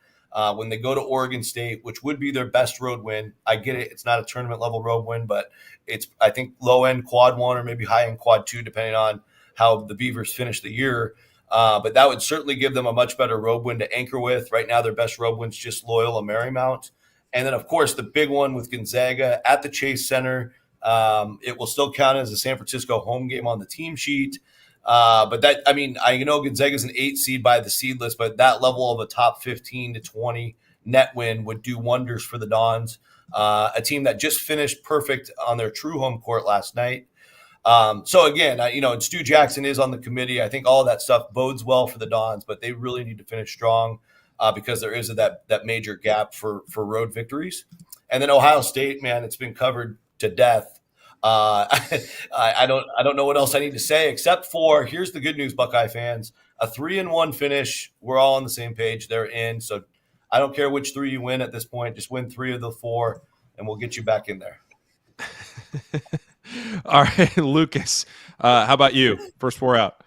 When they go to Oregon State, which would be their best road win. I get it. It's not a tournament level road win, but it's, I think, low end quad 1 or maybe high end quad 2, depending on how the Beavers finish the year. But that would certainly give them a much better road win to anchor with. Right now, their best road win's just Loyola Marymount. And then, of course, the big one with Gonzaga at the Chase Center. It will still count as a San Francisco home game on the team sheet. But that, I know Gonzaga's an 8 seed by the seed list, but that level of a top 15 to 20 net win would do wonders for the Dons, a team that just finished perfect on their true home court last night. So again, and Stu Jackson is on the committee. I think all of that stuff bodes well for the Dons, but they really need to finish strong because there is that major gap for road victories. And then Ohio State, man, it's been covered to death. I don't know what else I need to say except for here's the good news, Buckeye fans: a 3-1 finish. We're all on the same page. They're in, so I don't care which 3 you win at this point. Just win 3 of the 4, and we'll get you back in there. All right, Lucas. How about you? First 4 out.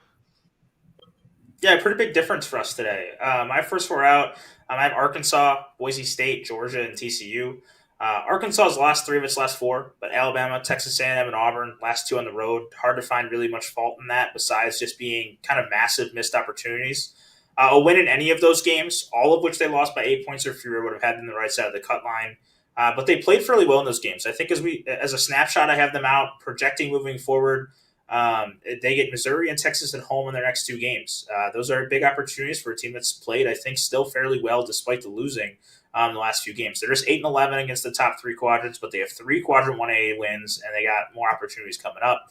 Yeah, pretty big difference for us today. My first 4 out. I have Arkansas, Boise State, Georgia, and TCU. Arkansas's last 3 of its last 4, but Alabama, Texas A&M, and Auburn, last 2 on the road. Hard to find really much fault in that besides just being kind of massive missed opportunities. A win in any of those games, all of which they lost by 8 points or fewer, would have had them the right side of the cut line. But they played fairly well in those games. I think as a snapshot, I have them out projecting moving forward. They get Missouri and Texas at home in their next 2 games. Those are big opportunities for a team that's played, I think, still fairly well despite the losing the last few games. They're just 8-11 against the top 3 quadrants, but they have 3 quadrant 1A wins, and they got more opportunities coming up.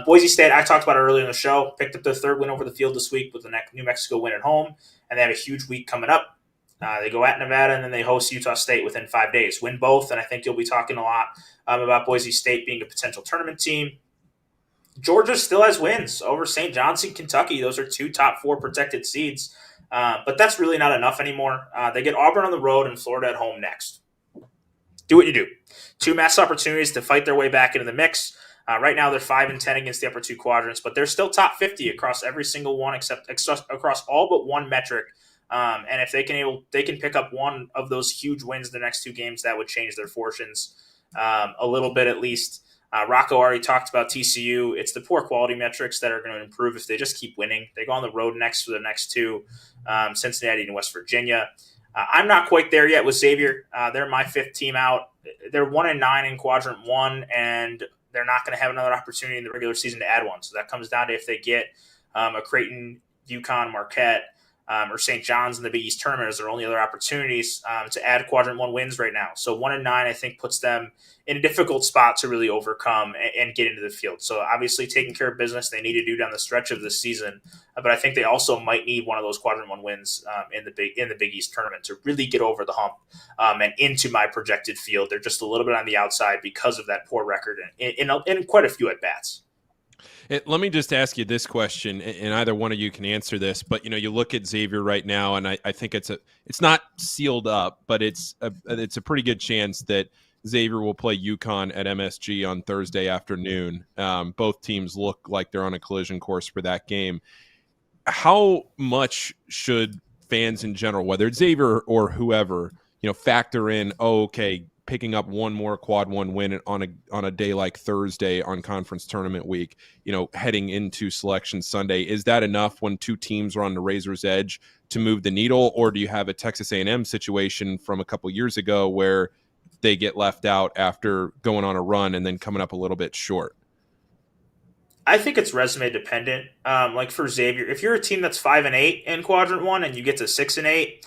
Boise State, I talked about earlier in the show, picked up their 3rd win over the field this week with the New Mexico win at home, and they have a huge week coming up. They go at Nevada, and then they host Utah State within 5 days. Win both, and I think you'll be talking a lot about Boise State being a potential tournament team. Georgia still has wins over St. John's and Kentucky. Those are 2 top 4 protected seeds. But that's really not enough anymore. They get Auburn on the road and Florida at home next. Do what you do. 2 mass opportunities to fight their way back into the mix. Right now, they're 5-10 against the upper 2 quadrants, but they're still top 50 across every single one, except across all but one metric. And if they can pick up one of those huge wins in the next 2 games, that would change their fortunes a little bit at least. Rocco already talked about TCU. It's the poor quality metrics that are going to improve if they just keep winning. They go on the road next for the next 2, Cincinnati and West Virginia. I'm not quite there yet with Xavier. They're my 5th team out. They're 1-9 in quadrant 1, and they're not going to have another opportunity in the regular season to add one. So that comes down to if they get a Creighton, UConn, Marquette, or St. John's in the Big East Tournament as their only other opportunities to add quadrant 1 wins right now. So 1-9, I think, puts them in a difficult spot to really overcome and get into the field. So obviously taking care of business they need to do down the stretch of this season, but I think they also might need one of those quadrant 1 wins in the Big East Tournament to really get over the hump and into my projected field. They're just a little bit on the outside because of that poor record in quite a few at-bats. Let me just ask you this question, and either one of you can answer this. But you look at Xavier right now, and I think it's not sealed up, but it's a pretty good chance that Xavier will play UConn at MSG on Thursday afternoon. Both teams look like they're on a collision course for that game. how much should fans in general, whether it's Xavier or whoever, factor in, picking up one more quad one win on a day like Thursday on conference tournament week, heading into selection Sunday? Is that enough when two teams are on the razor's edge to move the needle? Or do you have a Texas A&M situation from a couple years ago where they get left out after going on a run and then coming up a little bit short? I think it's resume dependent. Like for Xavier, if you're a team that's 5-8 in quadrant one and you get to 6-8,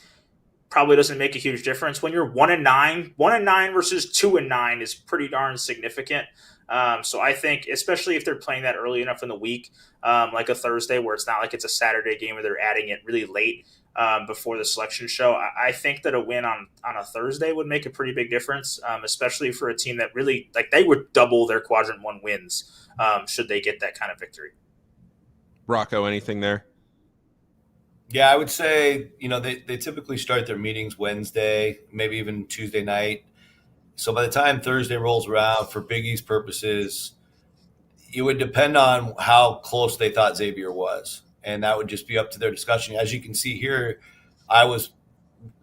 probably doesn't make a huge difference. When you're 1-9 versus 2-9 is pretty darn significant. So I think, especially if they're playing that early enough in the week, like a Thursday where it's not like it's a Saturday game where they're adding it really late before the selection show, I think that a win on a Thursday would make a pretty big difference, especially for a team that really, like, they would double their quadrant one wins should they get that kind of victory. Rocco, anything there? Yeah, I would say, they typically start their meetings Wednesday, maybe even Tuesday night. So by the time Thursday rolls around, for Big East purposes, it would depend on how close they thought Xavier was. And that would just be up to their discussion. As you can see here, I was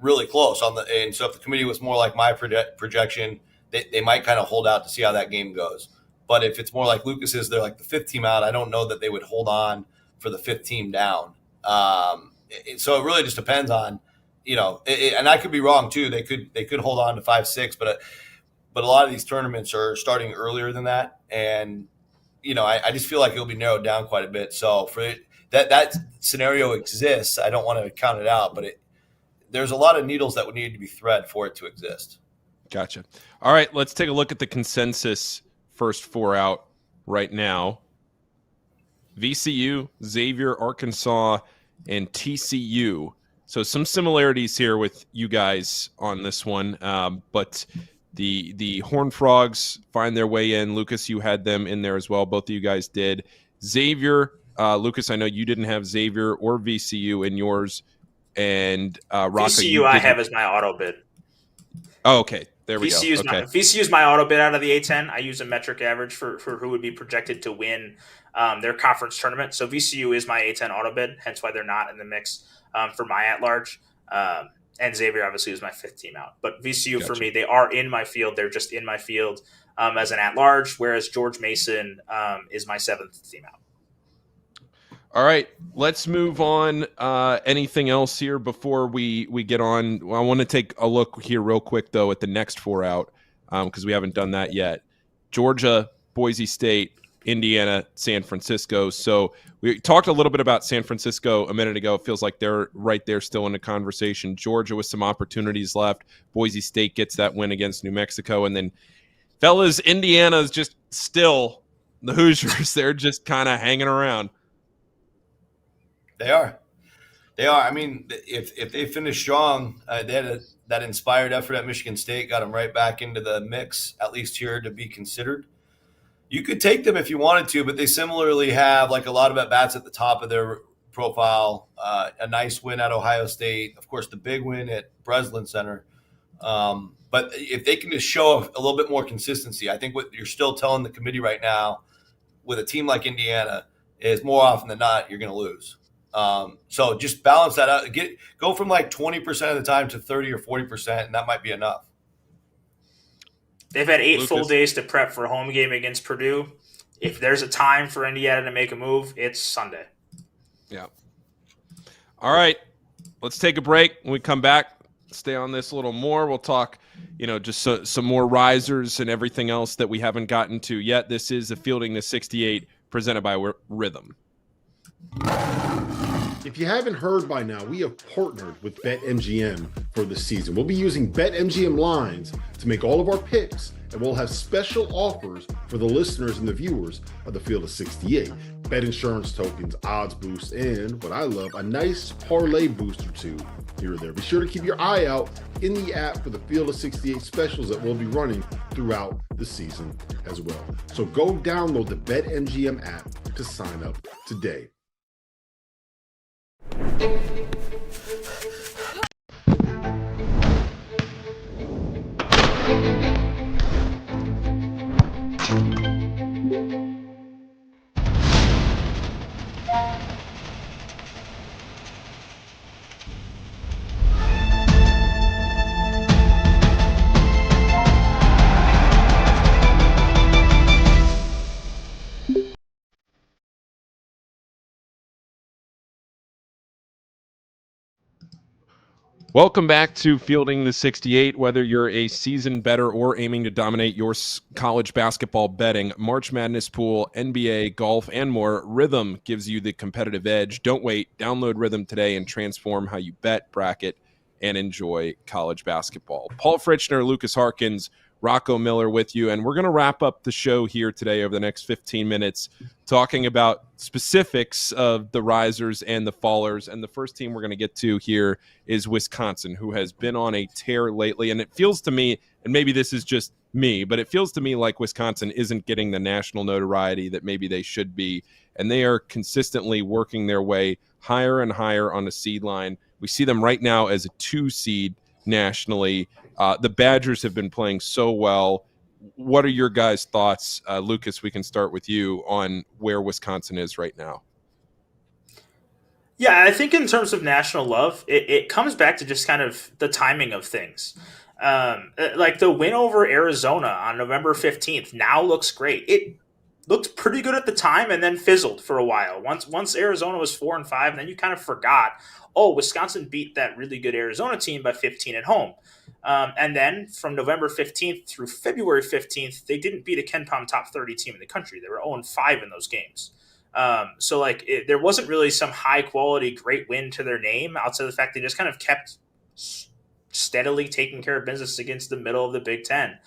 really close and so if the committee was more like my projection, they might kind of hold out to see how that game goes. But if it's more like Lucas's, they're like the fifth team out, I don't know that they would hold on for the fifth team down. So it really just depends on, and I could be wrong too. They could hold on to 5-6, but a lot of these tournaments are starting earlier than that. And, I just feel like it'll be narrowed down quite a bit. So for that scenario exists. I don't want to count it out, but there's a lot of needles that would need to be thread for it to exist. Gotcha. All right, let's take a look at the consensus first four out right now. VCU, Xavier, Arkansas, and TCU. So some similarities here with you guys on this one, but the Horned Frogs find their way in. Lukas, you had them in there as well. Both of you guys did. Xavier, Lukas, I know you didn't have Xavier or VCU in yours, and Rocco, VCU I have as my auto bid. Oh, okay. There we go. VCU is my auto bid out of the A10. I use a metric average for who would be projected to win their conference tournament. So VCU is my A10 auto bid, hence why they're not in the mix for my at-large. And Xavier obviously is my fifth team out. But VCU, for me, they are in my field. They're just in my field as an at-large, whereas George Mason is my seventh team out. All right, let's move on. Anything else here before we get on? I want to take a look here real quick, though, at the next four out because we haven't done that yet. Georgia, Boise State, Indiana, San Francisco. So we talked a little bit about San Francisco a minute ago. It feels like they're right there still in the conversation. Georgia with some opportunities left. Boise State gets that win against New Mexico. And then, fellas, Indiana's just still the Hoosiers. They're just kind of hanging around. They are. I mean, if they finish strong, they had that inspired effort at Michigan State, got them right back into the mix, at least here to be considered. You could take them if you wanted to, but they similarly have like a lot of at-bats at the top of their profile. A nice win at Ohio State, of course, the big win at Breslin Center. But if they can just show a little bit more consistency, I think what you're still telling the committee right now with a team like Indiana is more often than not, you're going to lose. So just balance that out. Go from like 20% of the time to 30 or 40%, and that might be enough. They've had 8 full days to prep for a home game against Purdue. If there's a time for Indiana to make a move, it's Sunday. Yeah. All right. Let's take a break. When we come back, stay on this a little more. We'll talk, just some more risers and everything else that we haven't gotten to yet. This is the Fielding the 68 presented by Rhythm. If you haven't heard by now, we have partnered with BetMGM for the season. We'll be using BetMGM lines to make all of our picks, and we'll have special offers for the listeners and the viewers of the Field of 68. Bet insurance tokens, odds boosts, and what I love, a nice parlay boost or two here or there. Be sure to keep your eye out in the app for the Field of 68 specials that we'll be running throughout the season as well. So go download the BetMGM app to sign up today. Welcome back to Fielding the 68. Whether you're a seasoned bettor or aiming to dominate your college basketball betting, March Madness pool, NBA, golf, and more, Rhythm gives you the competitive edge. Don't wait. Download Rhythm today and transform how you bet, bracket, and enjoy college basketball. Paul Fritschner, Lukas Harkins, Rocco Miller with you, and we're going to wrap up the show here today over the next 15 minutes talking about specifics of the risers and the fallers. And the first team we're going to get to here is Wisconsin, who has been on a tear lately. And it feels to me, and maybe this is just me, but it feels to me like Wisconsin isn't getting the national notoriety that maybe they should be. And they are consistently working their way higher and higher on the seed line. We see them right now as a 2 seed nationally. The Badgers have been playing so well. What are your guys' thoughts? Lukas, we can start with you on where Wisconsin is right now. Yeah, I think in terms of national love, it comes back to just kind of the timing of things. Like the win over Arizona on November 15th now looks great. It looked pretty good at the time and then fizzled for a while. Once Arizona was 4-5, and then you kind of forgot, oh, Wisconsin beat that really good Arizona team by 15 at home. And then from November 15th through February 15th, they didn't beat a KenPom top 30 team in the country. They were 0-5 in those games. So there wasn't really some high quality, great win to their name outside of the fact they just kind of kept steadily taking care of business against the middle of the Big Ten.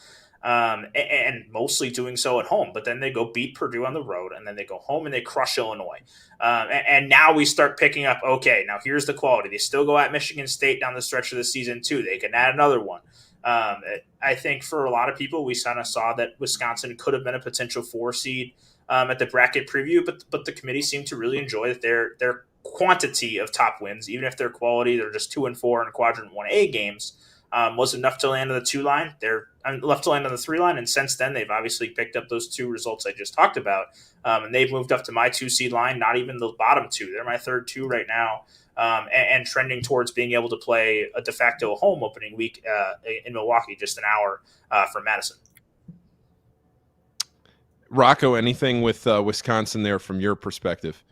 And mostly doing so at home, but then they go beat Purdue on the road, and then they go home and they crush Illinois. And now we start picking up, okay, now here's the quality. They still go at Michigan State down the stretch of the season too. They can add another one. I think for a lot of people, we kind of saw that Wisconsin could have been a potential 4 seed at the bracket preview, but the committee seemed to really enjoy that their quantity of top wins, even if their quality, they're just 2-4 in quadrant 1A games, was enough to land on the 2 line. They're left to land on the 3 line, and since then they've obviously picked up those 2 results I just talked about, and they've moved up to my 2 seed line. Not even the bottom 2; they're my third 2 right now, and trending towards being able to play a de facto home opening week in Milwaukee, just an hour from Madison. Rocco, anything with Wisconsin there from your perspective?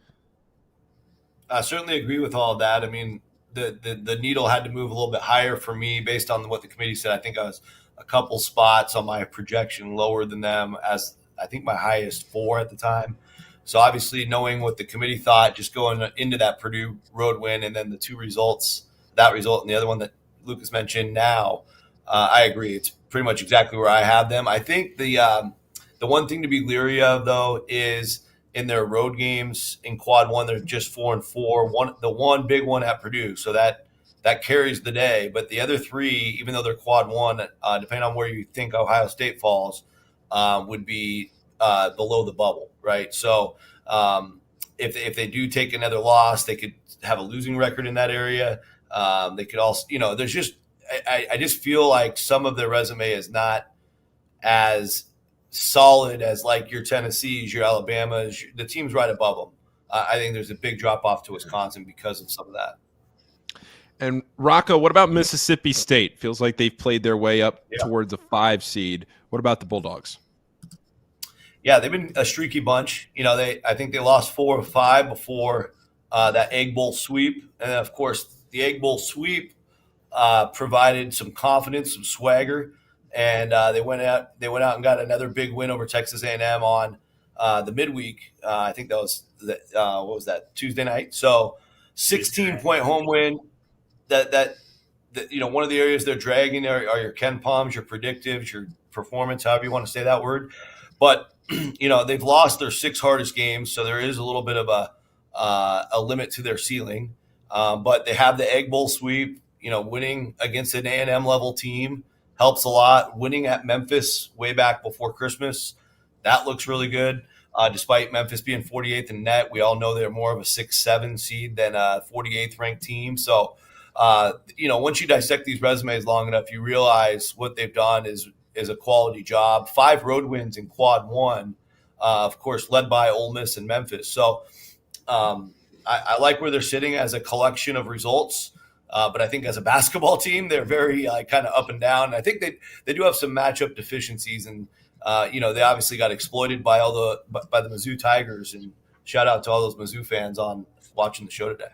I certainly agree with all of that. I mean, the needle had to move a little bit higher for me based on what the committee said. I think I was a couple spots on my projection lower than them, as I think my highest 4 at the time. So obviously knowing what the committee thought, just going into that Purdue road win and then the 2 results, that result and the other one that Lukas mentioned now, I agree. It's pretty much exactly where I have them. I think the one thing to be leery of, though, is in their road games in quad 1, they're just 4-4. The one big one at Purdue, so that carries the day. But the other 3, even though they're quad 1, depending on where you think Ohio State falls, would be below the bubble, right? So if they do take another loss, they could have a losing record in that area. They could also, there's just I just feel like some of their resume is not as solid as like your Tennessees, your Alabamas, the teams right above them. I think there's a big drop off to Wisconsin because of some of that. And Rocco, what about Mississippi State? Feels like they've played their way up towards a 5 seed. What about the Bulldogs? Yeah, they've been a streaky bunch. I think they lost 4 of 5 before that Egg Bowl sweep, and then, of course, the Egg Bowl sweep provided some confidence, some swagger. And they went out and got another big win over Texas A&M on the midweek. I think that was what was that, Tuesday night? So 16-point home win. That one of the areas they're dragging are your KenPoms, your predictives, your performance, however you want to say that word. But they've lost their 6 hardest games, so there is a little bit of a limit to their ceiling. But they have the Egg Bowl sweep. Winning against an A&M level team helps a lot. Winning at Memphis way back before Christmas, that looks really good. Despite Memphis being 48th in net, we all know they're more of a 6-7 seed than a 48th ranked team. So, once you dissect these resumes long enough, you realize what they've done is a quality job. 5 road wins in quad 1, of course, led by Ole Miss and Memphis. So I like where they're sitting as a collection of results. But I think as a basketball team, they're very kind of up and down. And I think they do have some matchup deficiencies, and they obviously got exploited by the Mizzou Tigers. And shout out to all those Mizzou fans on watching the show today.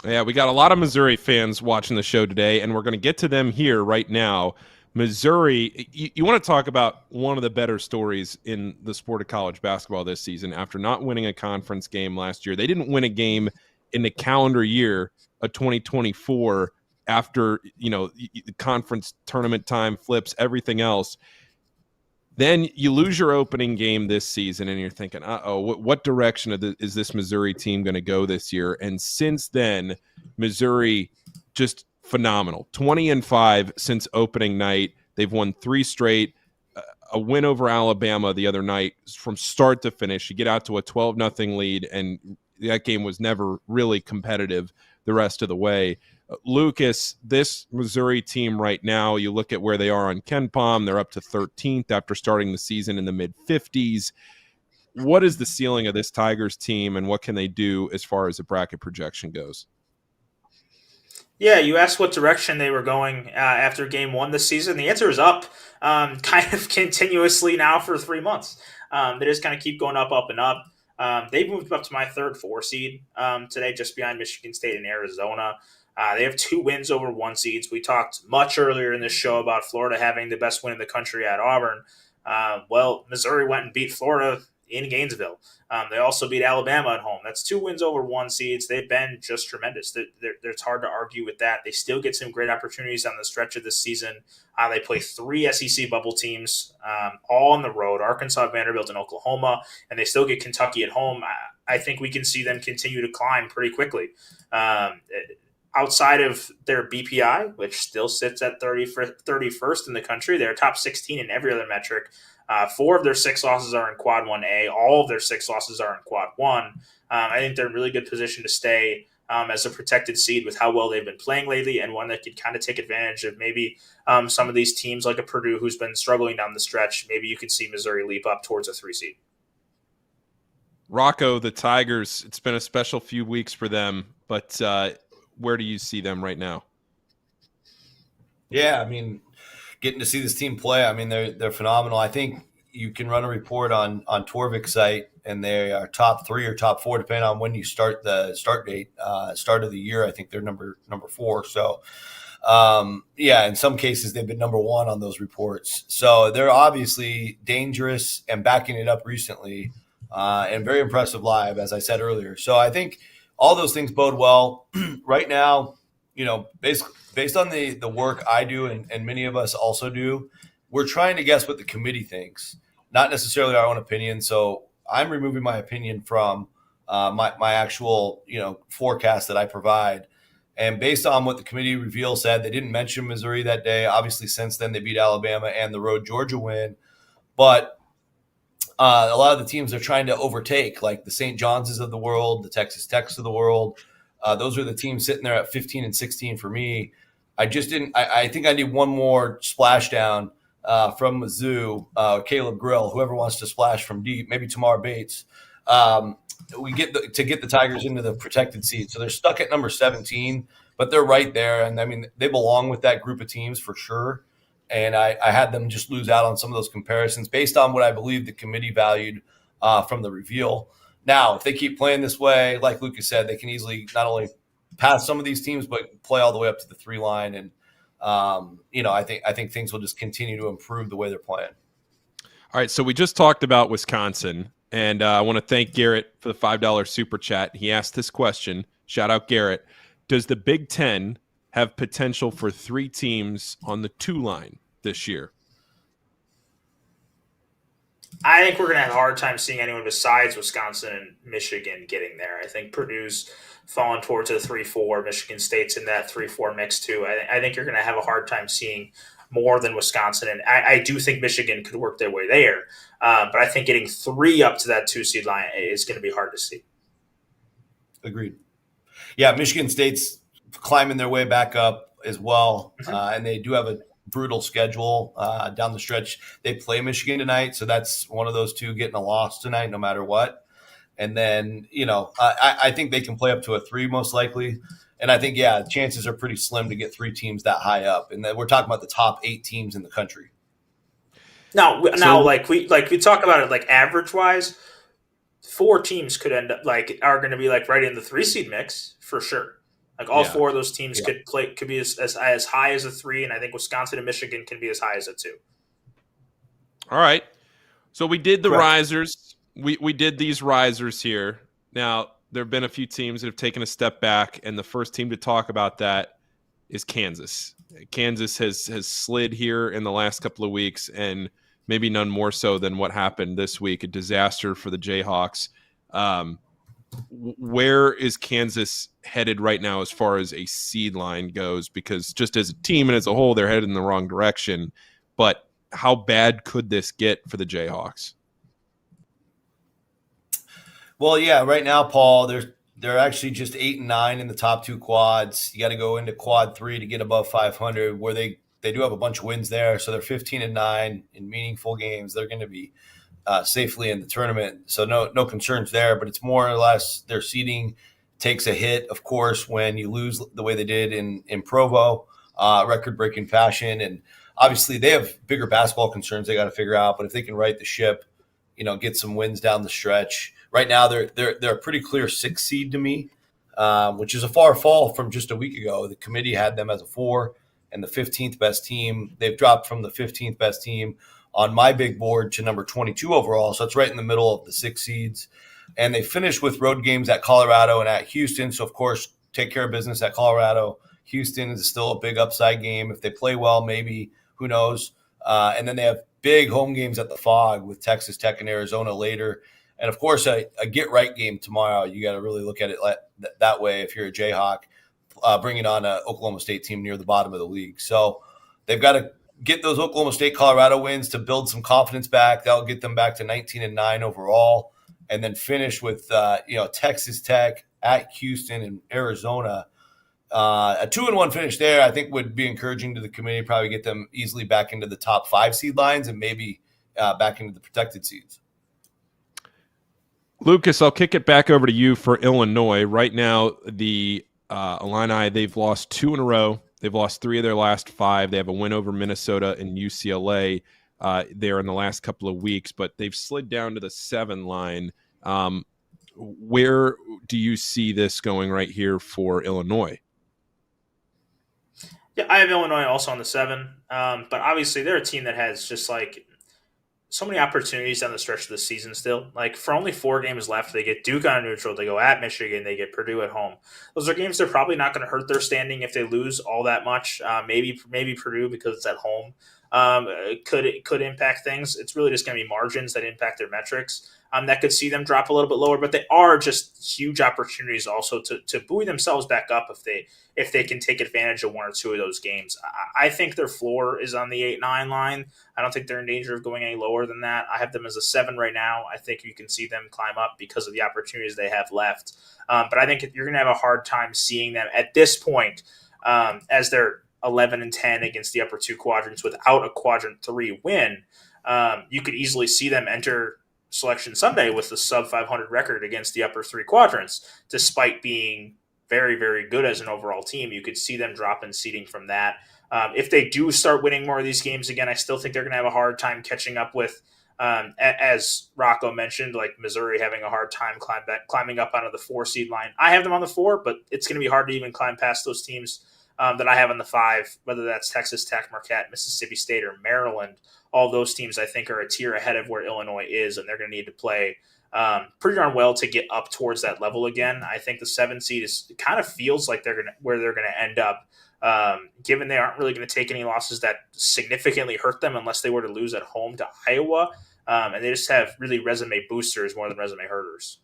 Yeah, we got a lot of Missouri fans watching the show today, and we're going to get to them here right now. Missouri, you want to talk about one of the better stories in the sport of college basketball this season after not winning a conference game last year. They didn't win a game in the calendar year of 2024 after, the conference tournament time flips, everything else. Then you lose your opening game this season, and you're thinking, what direction is this Missouri team going to go this year? And since then, Missouri just phenomenal. 20-5 since opening night. They've won 3 straight. A win over Alabama the other night from start to finish. You get out to a 12-0 lead, and that game was never really competitive the rest of the way. Lukas, this Missouri team right now, you look at where they are on KenPom, they're up to 13th after starting the season in the mid-50s. What is the ceiling of this Tigers team, and what can they do as far as the bracket projection goes? Yeah, you asked what direction they were going after game 1 this season. The answer is up, kind of continuously now for 3 months. They just kind of keep going up, and up. They've moved up to my 3rd 4 seed today, just behind Michigan State and Arizona. They have 2 wins over 1 seeds. We talked much earlier in this show about Florida having the best win in the country at Auburn. Well, Missouri went and beat Florida in Gainesville. They also beat Alabama at home. That's 2 wins over 1 seeds. They've been just tremendous. It's hard to argue with that. They still get some great opportunities on the stretch of this season. They play 3 SEC bubble teams, all on the road, Arkansas, Vanderbilt, and Oklahoma, and they still get Kentucky at home. I think we can see them continue to climb pretty quickly. Outside of their BPI, which still sits at 31st in the country, they're top 16 in every other metric. 4 of their 6 losses are in Quad 1A. All of their 6 losses are in Quad 1. I think they're in a really good position to stay as a protected seed with how well they've been playing lately, and one that could kind of take advantage of maybe some of these teams like a Purdue who's been struggling down the stretch. Maybe you could see Missouri leap up towards a 3 seed. Rocco, the Tigers, it's been a special few weeks for them, but where do you see them right now? Yeah, I mean, getting to see this team play, I mean, they're phenomenal. I think you can run a report on Torvik's site, and they are top 3 or top 4, depending on when you start the start date. Start of the year, I think they're number 4. So, yeah, in some cases they've been number 1 on those reports. So they're obviously dangerous and backing it up recently, and very impressive live, as I said earlier. So I think all those things bode well. Right now, based on the work I do and many of us also do, we're trying to guess what the committee thinks, not necessarily our own opinion. So I'm removing my opinion from my actual forecast that I provide. And based on what the committee reveal said, they didn't mention Missouri that day. Obviously, since then they beat Alabama and the road Georgia win. But a lot of the teams they're trying to overtake, like the St. John's of the world, the Texas Techs of the world. Those are the teams sitting there at 15 and 16 for me. I think I need one more splashdown from Mizzou, Caleb Grill, whoever wants to splash from deep, maybe Tamar Bates. We get the Tigers into the protected seed. So they're stuck at number 17, but they're right there. And I mean, they belong with that group of teams for sure. And I had them just lose out on some of those comparisons based on what I believe the committee valued from the reveal. Now, if they keep playing this way, like Lukas said, they can easily not only pass some of these teams, but play all the way up to the 3 line. And, I think things will just continue to improve the way they're playing. All right, so we just talked about Wisconsin, and I want to thank Garrett for the $5 super chat. He asked this question. Shout out, Garrett. Does the Big Ten have potential for 3 teams on the 2 line this year? I think we're going to have a hard time seeing anyone besides Wisconsin and Michigan getting there. I think Purdue's fallen towards a 3-4. Michigan State's in that 3-4 mix too. I think you're going to have a hard time seeing more than Wisconsin. And I do think Michigan could work their way there. But I think getting 3 up to that 2 seed line is going to be hard to see. Agreed. Yeah, Michigan State's climbing their way back up as well. And they do have a brutal schedule down the stretch. They play Michigan tonight, so that's one of those 2 getting a loss tonight no matter what. And then, I think they can play up to a 3 most likely. And I think, chances are pretty slim to get 3 teams that high up. And then we're talking about the top 8 teams in the country. Now, like we talk about it, like average wise, 4 teams could end up are going to be right in the 3 seed mix for sure. Like all Yeah. four of those teams could be as high as a 3, and I think Wisconsin and Michigan can be as high as a 2. All right. So we did the Correct. risers. We did these risers here. Now, there have been a few teams that have taken a step back, and the first team to talk about that is Kansas. Kansas has slid here in the last couple of weeks, and maybe none more so than what happened this week, a disaster for the Jayhawks. Where is Kansas headed right now as far as a seed line goes? Because just as a team and as a whole, they're headed in the wrong direction. But how bad could this get for the Jayhawks? Well, yeah, right now, Paul, they're actually just 8 and 9 in the top 2 quads. You got to go into quad 3 to get above 500, where they do have a bunch of wins there. So they're 15 and 9 in meaningful games. They're going to be safely in the tournament. So no concerns there, but it's more or less their seeding takes a hit, of course, when you lose the way they did in Provo, record-breaking fashion. And obviously they have bigger basketball concerns they got to figure out, but if they can right the ship, get some wins down the stretch. Right now they're a pretty clear 6th seed to me, which is a far fall from just a week ago. The committee had them as a 4 and the 15th best team. They've dropped from the 15th best team on my big board to number 22 overall. So it's right in the middle of the 6 seeds. And they finished with road games at Colorado and at Houston. So, of course, take care of business at Colorado. Houston is still a big upside game. If they play well, maybe, who knows. And then they have big home games at the Fog with Texas Tech and Arizona later. And, of course, a get-right game tomorrow. You got to really look at it that way if you're a Jayhawk, bringing on an Oklahoma State team near the bottom of the league. So they've got to get those Oklahoma State, Colorado wins to build some confidence back. That'll get them back to 19 and 9 overall, and then finish with Texas Tech at Houston and Arizona. A 2-1 finish there, I think, would be encouraging to the committee. Probably get them easily back into the top 5 seed lines and maybe back into the protected seeds. Lukas, I'll kick it back over to you for Illinois. Right now, the Illini, they've lost 2 in a row. They've lost 3 of their last 5. They have a win over Minnesota and UCLA there in the last couple of weeks, but they've slid down to the 7 line. Where do you see this going right here for Illinois? Yeah, I have Illinois also on the 7, but obviously they're a team that has just like so many opportunities down the stretch of the season still. Like for only 4 games left, they get Duke on neutral, they go at Michigan, they get Purdue at home. Those are games they're probably not going to hurt their standing if they lose all that much. Maybe Purdue, because it's at home, could impact things. It's really just going to be margins that impact their metrics. That could see them drop a little bit lower, but they are just huge opportunities also to buoy themselves back up if they can take advantage of 1 or 2 of those games. I think their floor is on the 8-9 line. I don't think they're in danger of going any lower than that. I have them as a 7 right now. I think you can see them climb up because of the opportunities they have left. But I think you're going to have a hard time seeing them at this point as they're 11 and 10 against the upper 2 quadrants without a quadrant 3 win. You could easily see them enter Selection Sunday with the sub 500 record against the upper 3 quadrants, despite being very, very good as an overall team. You could see them drop in seeding from that. If they do start winning more of these games again, I still think they're going to have a hard time catching up with, as Rocco mentioned, like Missouri having a hard time climbing up onto the 4 seed line. I have them on the 4, but it's going to be hard to even climb past those teams that I have on the 5, whether that's Texas Tech, Marquette, Mississippi State, or Maryland. All those teams I think are a tier ahead of where Illinois is, and they're going to need to play pretty darn well to get up towards that level again. I think the 7 seed kind of feels like where they're going to end up, given they aren't really going to take any losses that significantly hurt them unless they were to lose at home to Iowa, and they just have really resume boosters more than resume hurters.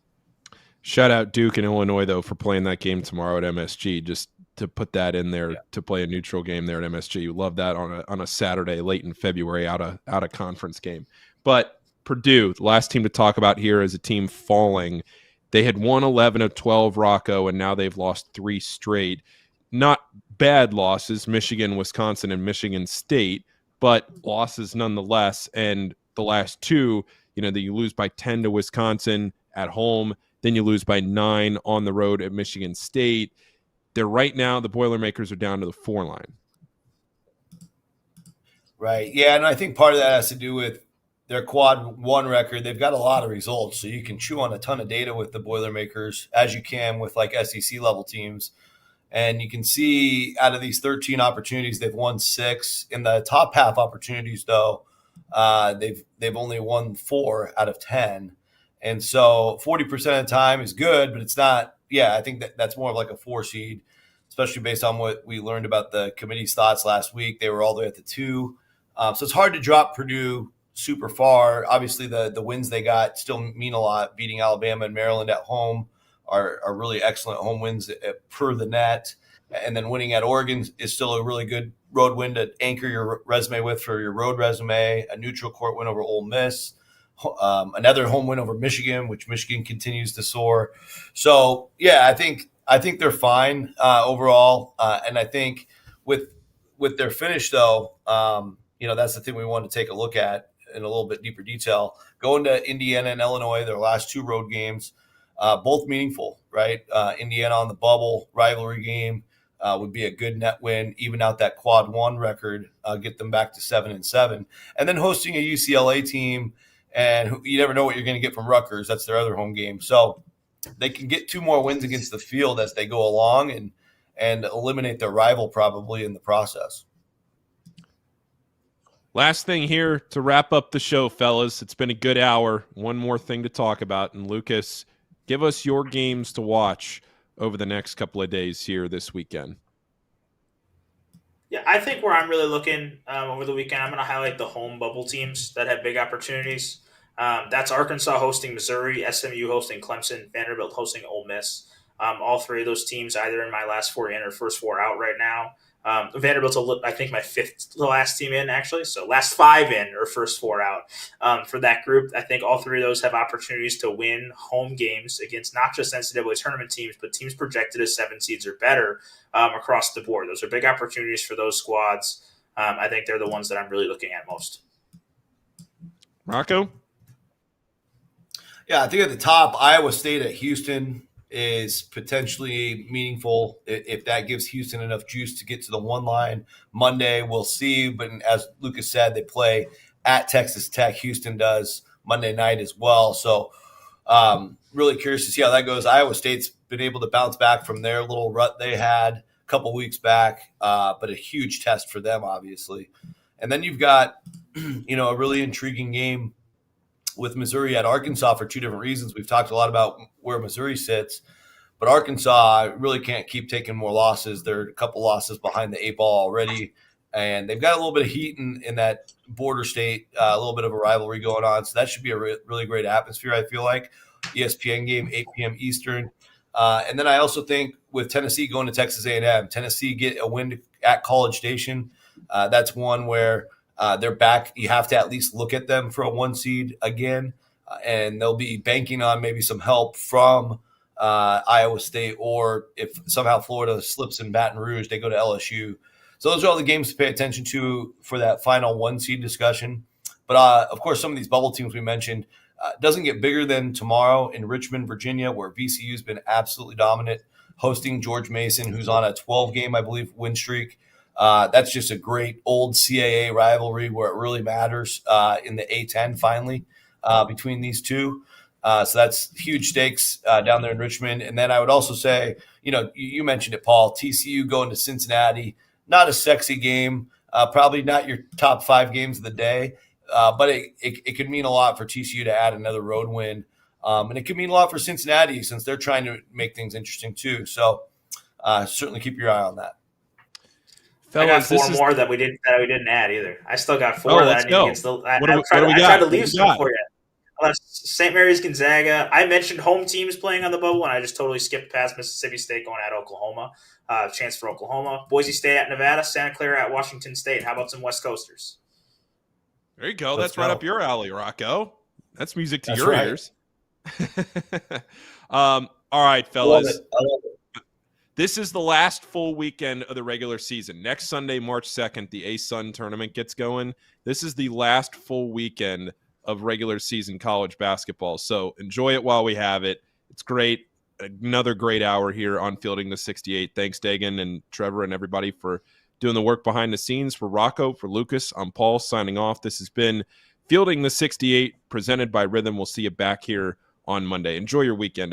Shout out Duke and Illinois, though, for playing that game tomorrow at MSG. Just to put that in there, to play a neutral game there at MSG. You love that on a Saturday late in February out of conference game. But Purdue, the last team to talk about here, is a team falling. They had won 11 of 12, Rocco, and now they've lost 3 straight. Not bad losses, Michigan, Wisconsin, and Michigan State, but losses nonetheless. And the last 2, that you lose by 10 to Wisconsin at home, then you lose by 9 on the road at Michigan State. They're right now, the Boilermakers are down to the 4 line. Right. Yeah, and I think part of that has to do with their quad 1 record. They've got a lot of results, so you can chew on a ton of data with the Boilermakers, as you can with like SEC level teams. And you can see out of these 13 opportunities, they've won 6. In the top half opportunities, though, they've only won 4 out of 10. And so 40% of the time is good, but it's not. Yeah, I think that's more of like a 4 seed, especially based on what we learned about the committee's thoughts last week. They were all the way at the 2. So it's hard to drop Purdue super far. Obviously, the wins they got still mean a lot. Beating Alabama and Maryland at home are really excellent home wins per the net. And then winning at Oregon is still a really good road win to anchor your resume with for your road resume. A neutral court win over Ole Miss. Another home win over Michigan, which Michigan continues to soar. So, yeah, I think they're fine overall. And I think with their finish, though, that's the thing we want to take a look at in a little bit deeper detail. Going to Indiana and Illinois, their last 2 road games, both meaningful, right? Indiana on the bubble rivalry game would be a good net win, even out that quad 1 record, get them back to 7-7. And then hosting a UCLA team, and you never know what you're going to get from Rutgers. That's their other home game. So they can get 2 more wins against the field as they go along and eliminate their rival probably in the process. Last thing here to wrap up the show, fellas. It's been a good hour. One more thing to talk about. And Lucas, give us your games to watch over the next couple of days here this weekend. Yeah, I think where I'm really looking over the weekend, I'm going to highlight the home bubble teams that have big opportunities. That's Arkansas hosting Missouri, SMU hosting Clemson, Vanderbilt hosting Ole Miss. All 3 of those teams either in my last 4 in or first 4 out right now. Vanderbilt's, I think, my 5th to last team in, actually. So last 5 in or first 4 out for that group. I think all 3 of those have opportunities to win home games against not just NCAA tournament teams, but teams projected as 7 seeds or better across the board. Those are big opportunities for those squads. I think they're the ones that I'm really looking at most. Rocco? Yeah, I think at the top, Iowa State at Houston is potentially meaningful if that gives Houston enough juice to get to the 1 line. Monday, we'll see. But as Lukas said, they play at Texas Tech. Houston does Monday night as well. So really curious to see how that goes. Iowa State's been able to bounce back from their little rut they had a couple weeks back, but a huge test for them, obviously. And then you've got, a really intriguing game with Missouri at Arkansas for 2 different reasons. We've talked a lot about where Missouri sits, but Arkansas really can't keep taking more losses. They're a couple losses behind the 8 ball already, and they've got a little bit of heat in that border state, a little bit of a rivalry going on. So that should be a really great atmosphere, I feel like. ESPN game, 8 p.m. Eastern. And then I also think with Tennessee going to Texas A&M, Tennessee get a win at College Station. That's one where they're back. You have to at least look at them for a 1 seed again, and they'll be banking on maybe some help from Iowa State, or if somehow Florida slips in Baton Rouge, they go to LSU. So those are all the games to pay attention to for that final 1 seed discussion. But of course, some of these bubble teams we mentioned doesn't get bigger than tomorrow in Richmond, Virginia, where VCU's been absolutely dominant, hosting George Mason, who's on a 12-game, I believe, win streak. That's just a great old CAA rivalry where it really matters in the A-10 finally between these 2. So that's huge stakes down there in Richmond. And then I would also say, you mentioned it, Paul, TCU going to Cincinnati, not a sexy game, probably not your top 5 games of the day, but it could mean a lot for TCU to add another road win. And it could mean a lot for Cincinnati since they're trying to make things interesting too. So certainly keep your eye on that. Fellas, I got 4 more that we didn't add either. I still got 4 that I need against the. I tried to leave some for you. St. Mary's Gonzaga. I mentioned home teams playing on the bubble, and I just totally skipped past Mississippi State going at Oklahoma. Chance for Oklahoma. Boise State at Nevada. Santa Clara at Washington State. How about some West Coasters? There you go. That's right up your alley, Rocco. That's music to your ears. All right, fellas. I love it. This is the last full weekend of the regular season. Next Sunday, March 2nd, the ASUN tournament gets going. This is the last full weekend of regular season college basketball. So enjoy it while we have it. It's great. Another great hour here on Fielding the 68. Thanks, Dagan and Trevor and everybody for doing the work behind the scenes. For Rocco, for Lukas, I'm Paul signing off. This has been Fielding the 68 presented by Rhythm. We'll see you back here on Monday. Enjoy your weekend, everybody.